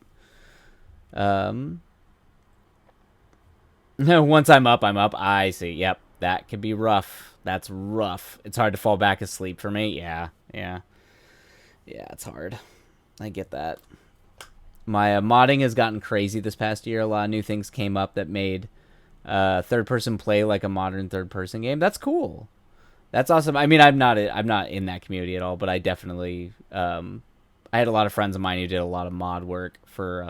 Once I'm up, I'm up. I see. Yep, that can be rough. That's rough. It's hard to fall back asleep for me. Yeah, yeah, yeah. It's hard. I get that. My modding has gotten crazy this past year. A lot of new things came up that made third person play like a modern third person game. That's cool. That's awesome. I mean, I'm not in that community at all, but I definitely I had a lot of friends of mine who did a lot of mod work for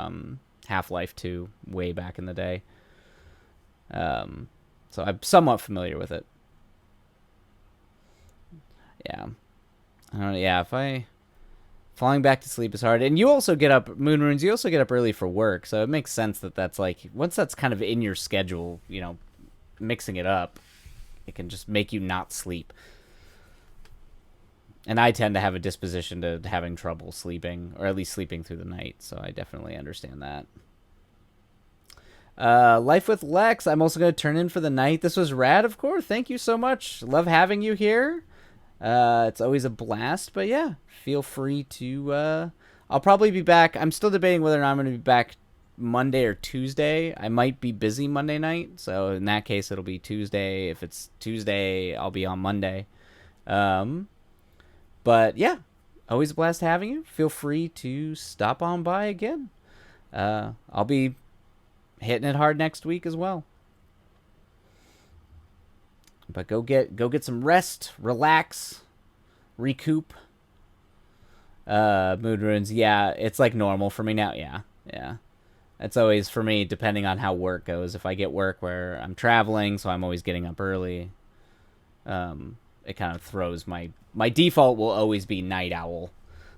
Half-Life 2 way back in the day. So I'm somewhat familiar with it. Yeah. I don't know, yeah, if I falling back to sleep is hard. And you also get up, Moon Runes, you also get up early for work. So it makes sense that that's like, once that's kind of in your schedule, you know, mixing it up, it can just make you not sleep. And I tend to have a disposition to having trouble sleeping, or at least sleeping through the night. So I definitely understand that. Life with Lex, I'm also going to turn in for the night. This was rad, of course. Thank you so much. Love having you here. It's always a blast, but yeah, feel free to, I'll probably be back. I'm still debating whether or not I'm going to be back Monday or Tuesday. I might be busy Monday night, so in that case, it'll be Tuesday. If it's Tuesday, I'll be on Monday. But yeah, always a blast having you. Feel free to stop on by again. I'll be hitting it hard next week as well. But go get some rest, relax, recoup. Mood ruins, yeah, it's like normal for me now. Yeah. That's always for me, depending on how work goes. If I get work where I'm traveling, so I'm always getting up early, it kind of throws my default will always be night owl.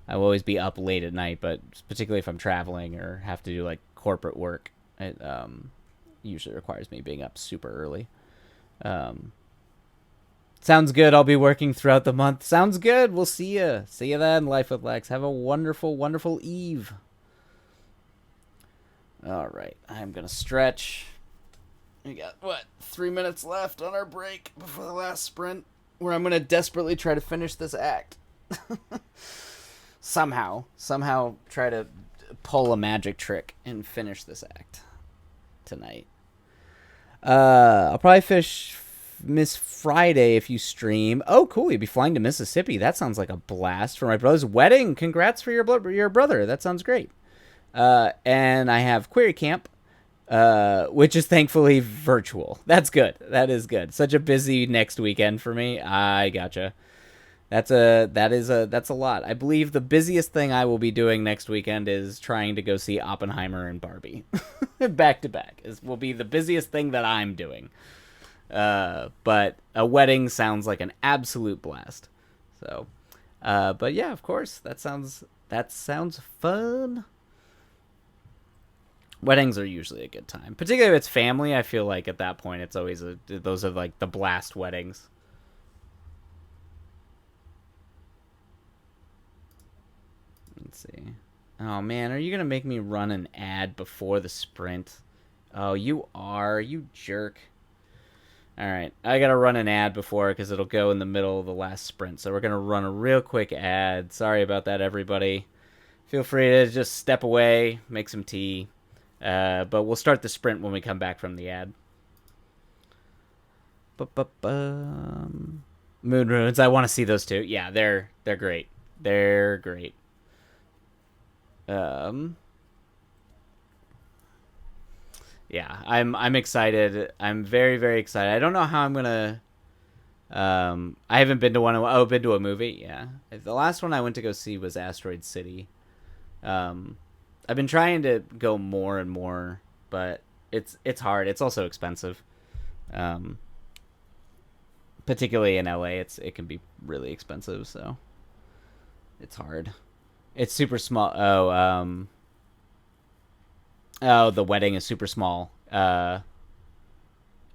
I will always be up late at night, but particularly if I'm traveling or have to do like corporate work, it usually requires me being up super early. Sounds good. I'll be working throughout the month. Sounds good. We'll see you. See you then, Life with Lex. Have a wonderful, wonderful eve. All right. I'm going to stretch. We got, 3 minutes left on our break before the last sprint, where I'm going to desperately try to finish this act. Somehow try to pull a magic trick and finish this act tonight. I'll probably Miss Friday if you stream. Oh, cool. You'll be flying to Mississippi. That sounds like a blast for my brother's wedding. Congrats for your brother. That sounds great. And I have Query Camp, which is thankfully virtual. That's good. That is good. Such a busy next weekend for me. I gotcha. That's a lot. I believe the busiest thing I will be doing next weekend is trying to go see Oppenheimer and Barbie back to back. Will be the busiest thing that I'm doing. But a wedding sounds like an absolute blast. So, but yeah, of course, that sounds fun. Weddings are usually a good time, particularly if it's family. I feel like at that point, it's always those are like the blast weddings. Let's see. Oh man, are you gonna make me run an ad before the sprint? Oh, you are, you jerk. Alright, I gotta run an ad before because it'll go in the middle of the last sprint. So we're gonna run a real quick ad. Sorry about that, everybody. Feel free to just step away, make some tea. But we'll start the sprint when we come back from the ad. Moon Runes, I want to see those two. Yeah, they're great. They're great. Yeah, I'm excited. I'm very, very excited. I don't know how I'm gonna. I haven't been to one. Oh, been to a movie. Yeah, the last one I went to go see was Asteroid City. I've been trying to go more and more, but it's hard. It's also expensive. Particularly in LA, it can be really expensive. So it's hard. It's super small. Oh, the wedding is super small.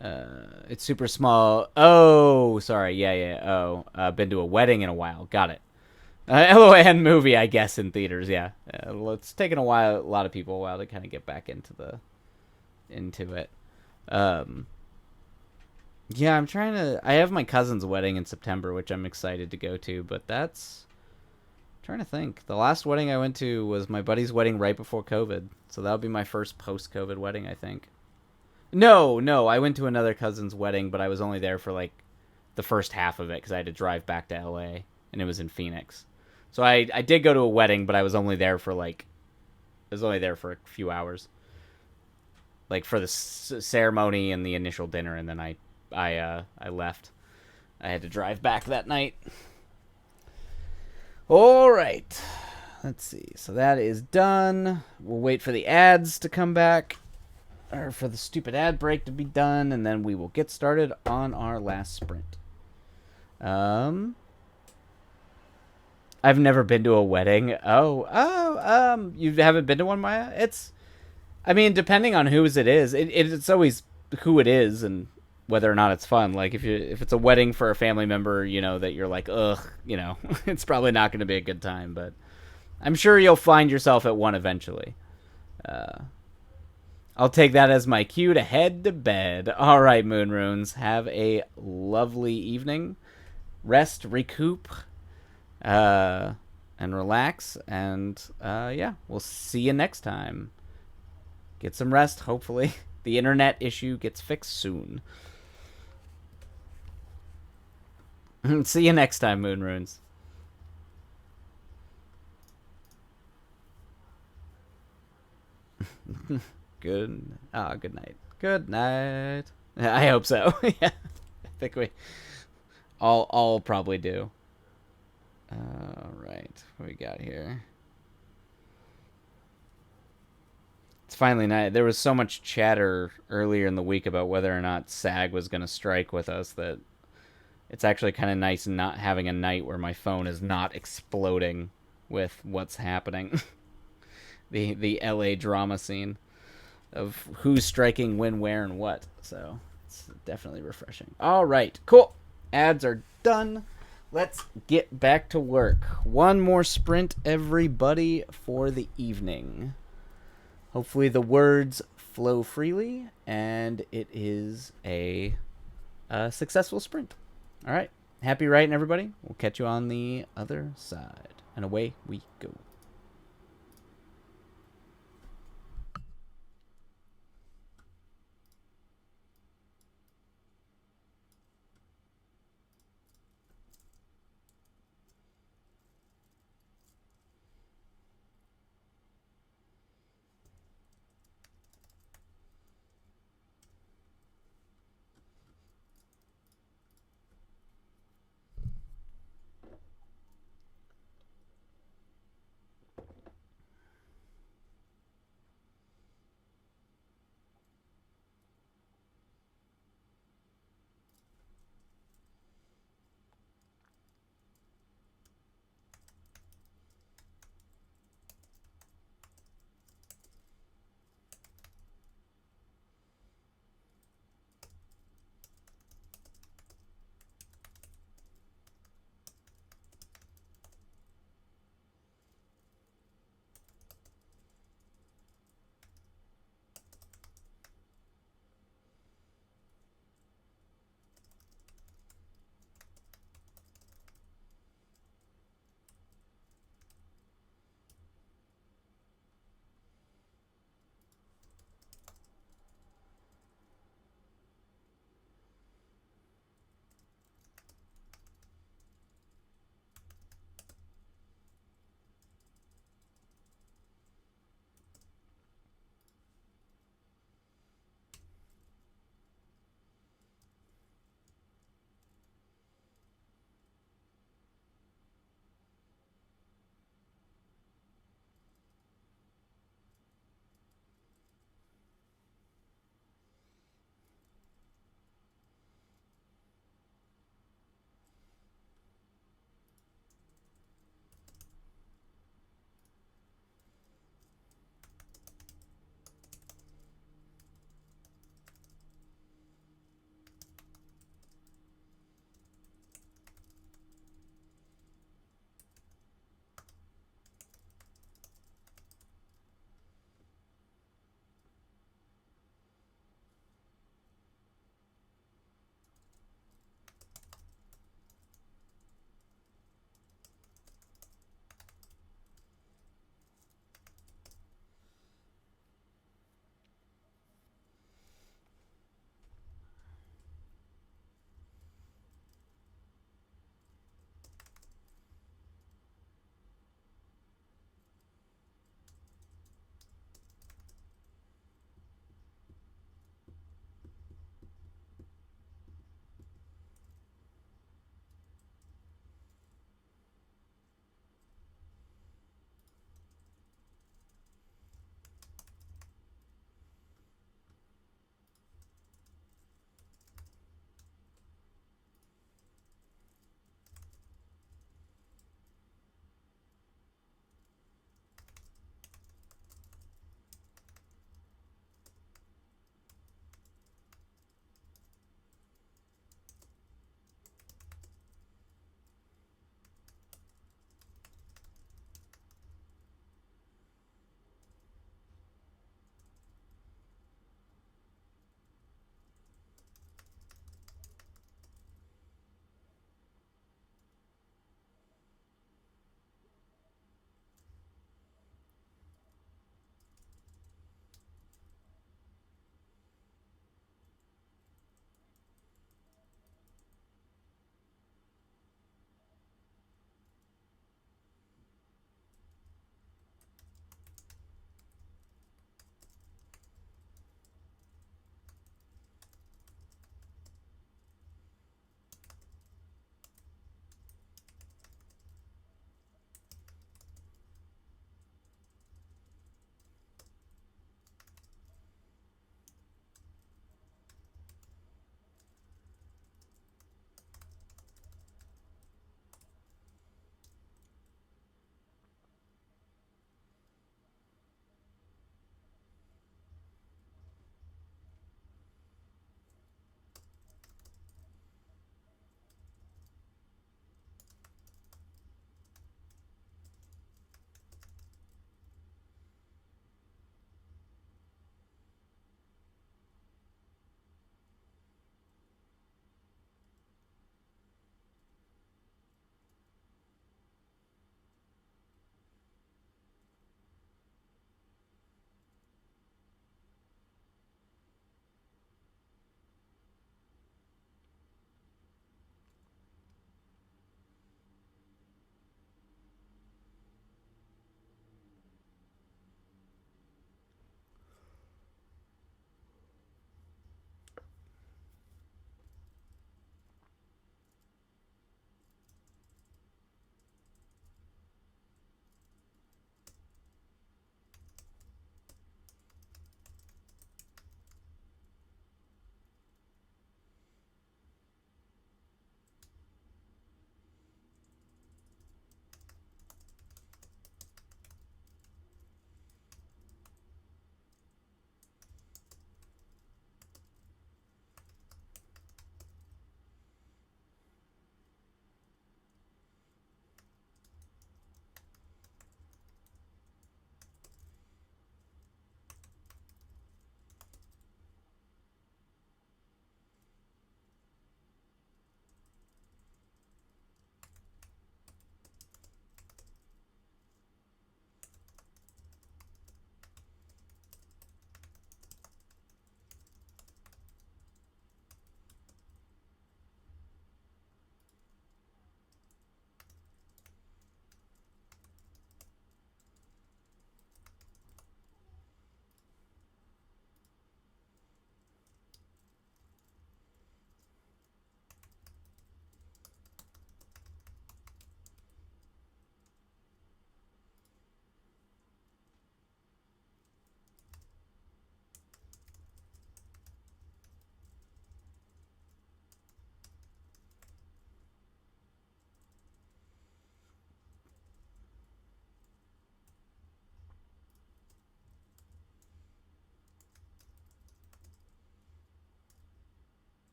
It's super small. Oh, sorry. Yeah. Oh, been to a wedding in a while. Got it. LON movie, I guess, in theaters. Yeah. It's taken a lot of people a while to kind of get back into it. Yeah, I'm trying to. I have my cousin's wedding in September, which I'm excited to go to, but that's. I'm trying to think. The last wedding I went to was my buddy's wedding right before COVID, so that'll be my first post-COVID wedding, I think. No, I went to another cousin's wedding, but I was only there for like the first half of it because I had to drive back to LA, and it was in Phoenix. So I did go to a wedding, but I was only there for like I was only there for a few hours, like for the ceremony and the initial dinner, and then I left. I had to drive back that night. All right. Let's see. So that is done. We'll wait for the ads to come back, or for the stupid ad break to be done, and then we will get started on our last sprint. I've never been to a wedding. You haven't been to one, Maya? I mean, depending on whose it is, it's always who it is and whether or not it's fun. Like if it's a wedding for a family member, that you're like, ugh, it's probably not going to be a good time. But I'm sure you'll find yourself at one eventually. I'll take that as my cue to head to bed. All right, Moon Runes, have a lovely evening. Rest, recoup, and relax. And yeah, we'll see you next time. Get some rest, hopefully. The internet issue gets fixed soon. See you next time, Moon Runes. Good night. Good night. I hope so. Yeah. I think we all probably do. All right. What we got here? It's finally night. There was so much chatter earlier in the week about whether or not SAG was going to strike with us that it's actually kind of nice not having a night where my phone is not exploding with what's happening. the LA drama scene of who's striking when, where, and what. So it's definitely refreshing. All right, cool. Ads are done. Let's get back to work. One more sprint, everybody, for the evening. Hopefully the words flow freely, and it is a successful sprint. All right. Happy writing, everybody. We'll catch you on the other side. And away we go.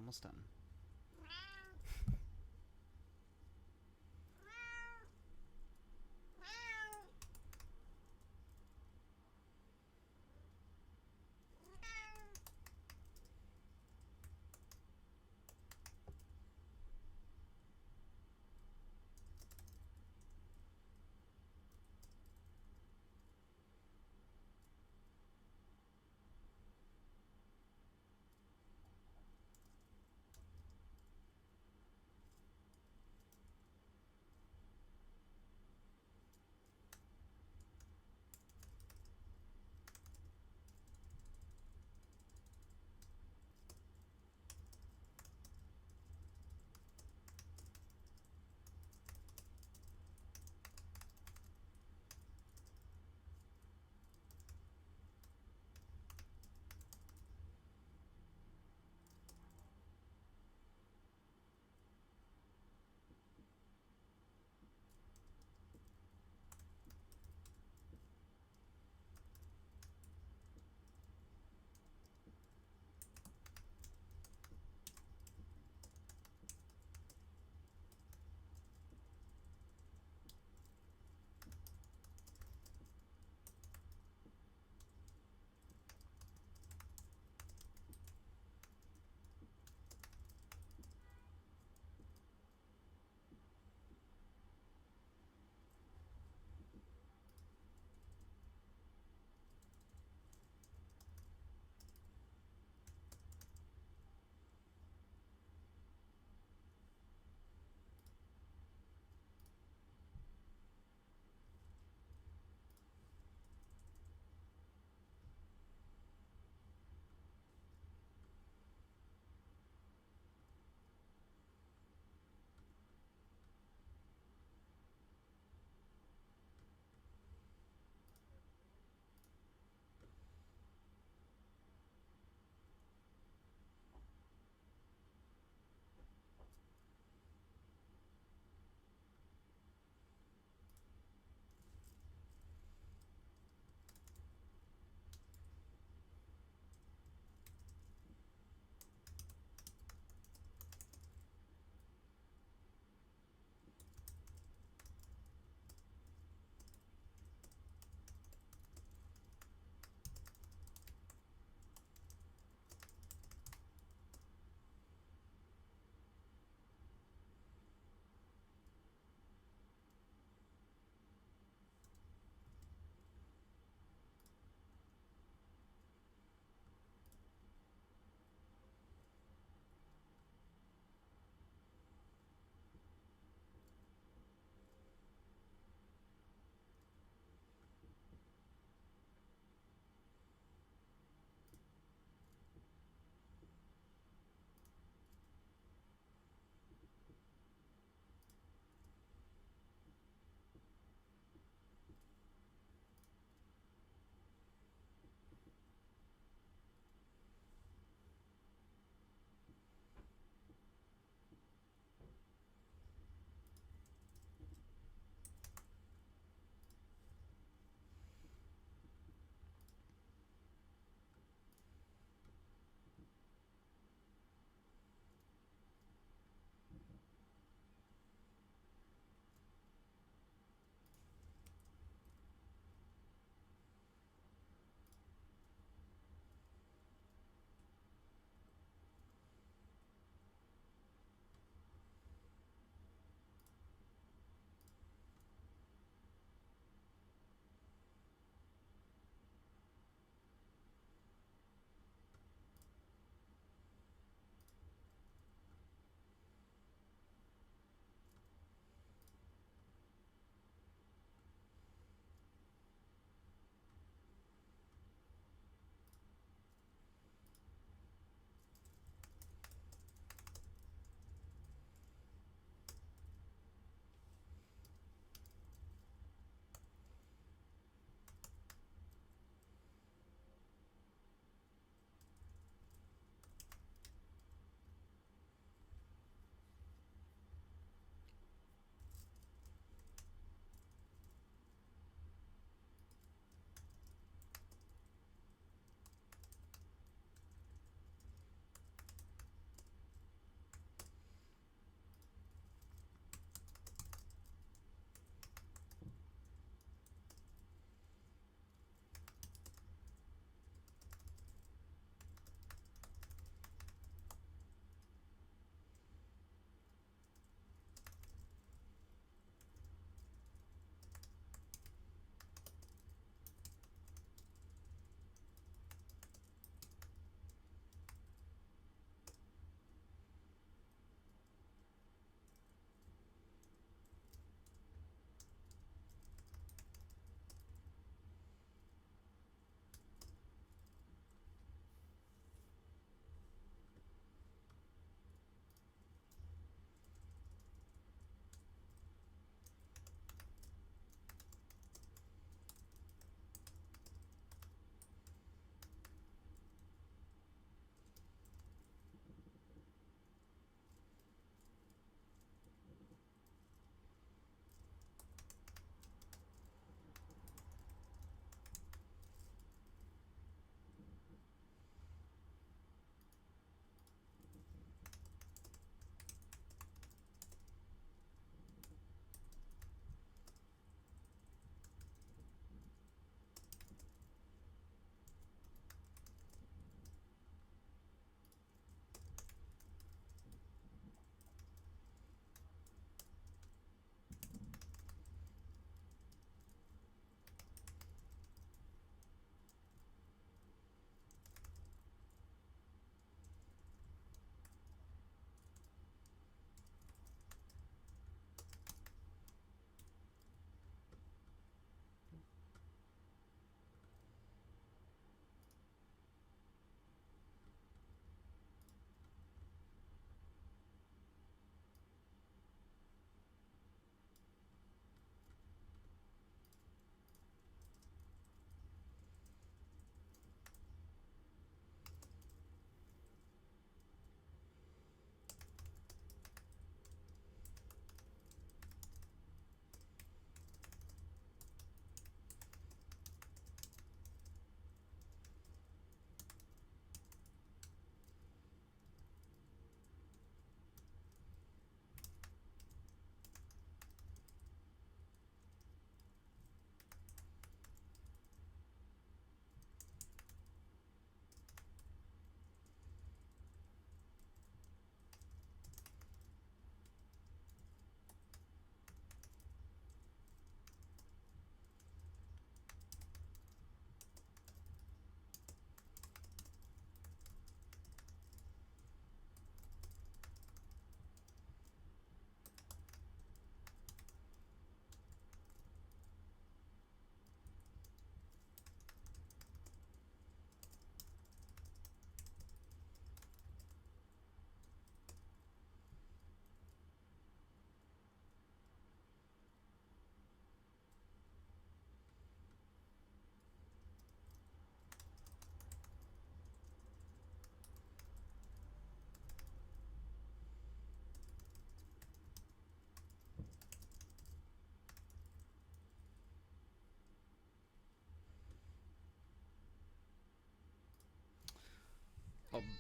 almost done.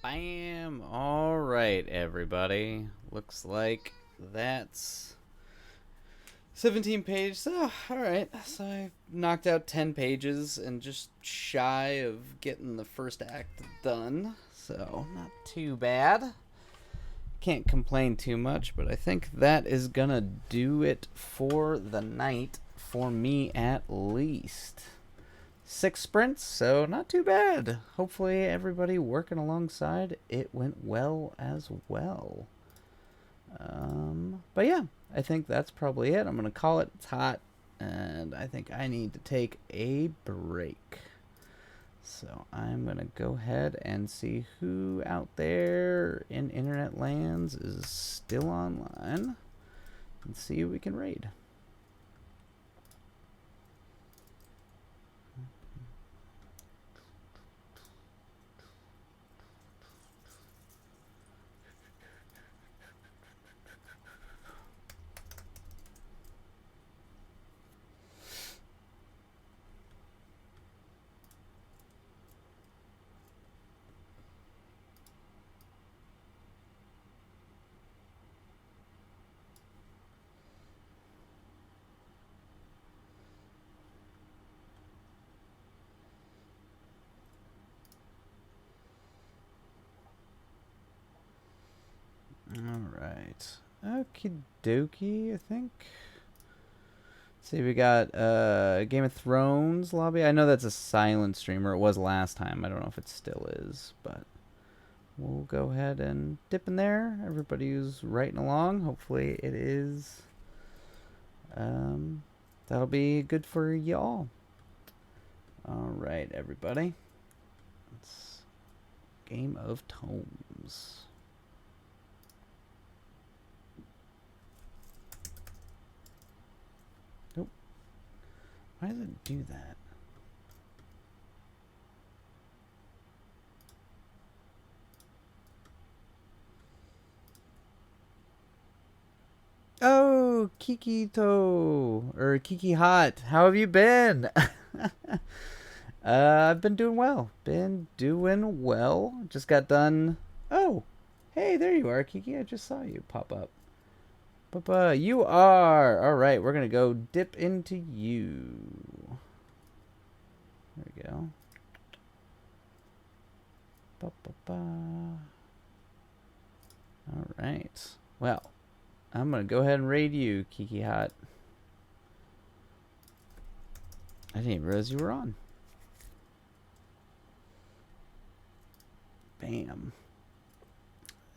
Bam! Alright, everybody. Looks like that's 17 pages. So, alright. So I knocked out 10 pages and just shy of getting the first act done. So, not too bad. Can't complain too much, but I think that is gonna do it for the night. For me, at least. 6 sprints, so not too bad. Hopefully everybody working alongside, it went well as well. But yeah, I think that's probably it. I'm going to call it. It's hot, and I think I need to take a break. So I'm going to go ahead and see who out there in internet lands is still online and see who we can raid. Alright. Okie dokie, I think. Let's see, we got Game of Thrones lobby. I know that's a silent streamer. It was last time. I don't know if it still is, but we'll go ahead and dip in there. Everybody who's writing along, hopefully it is. That'll be good for y'all. Alright, everybody. It's Game of Tomes. Why does it do that? Oh, Kikito or Kiki Hot, how have you been? I've been doing well. Just got done. Oh, hey, there you are, Kiki. I just saw you pop up. Papa, you are. All right, we're gonna go dip into you. There we go. All right. Well, I'm gonna go ahead and raid you, Kiki Hot. I didn't even realize you were on. Bam.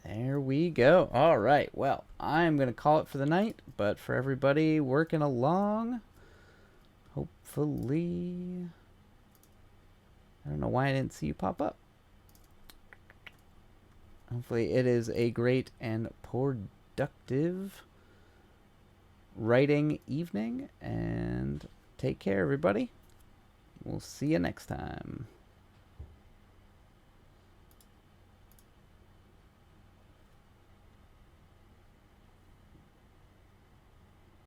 There we go. All right. Well, I'm going to call it for the night, but for everybody working along, hopefully, I don't know why I didn't see you pop up. Hopefully it is a great and productive writing evening, and take care, everybody. We'll see you next time.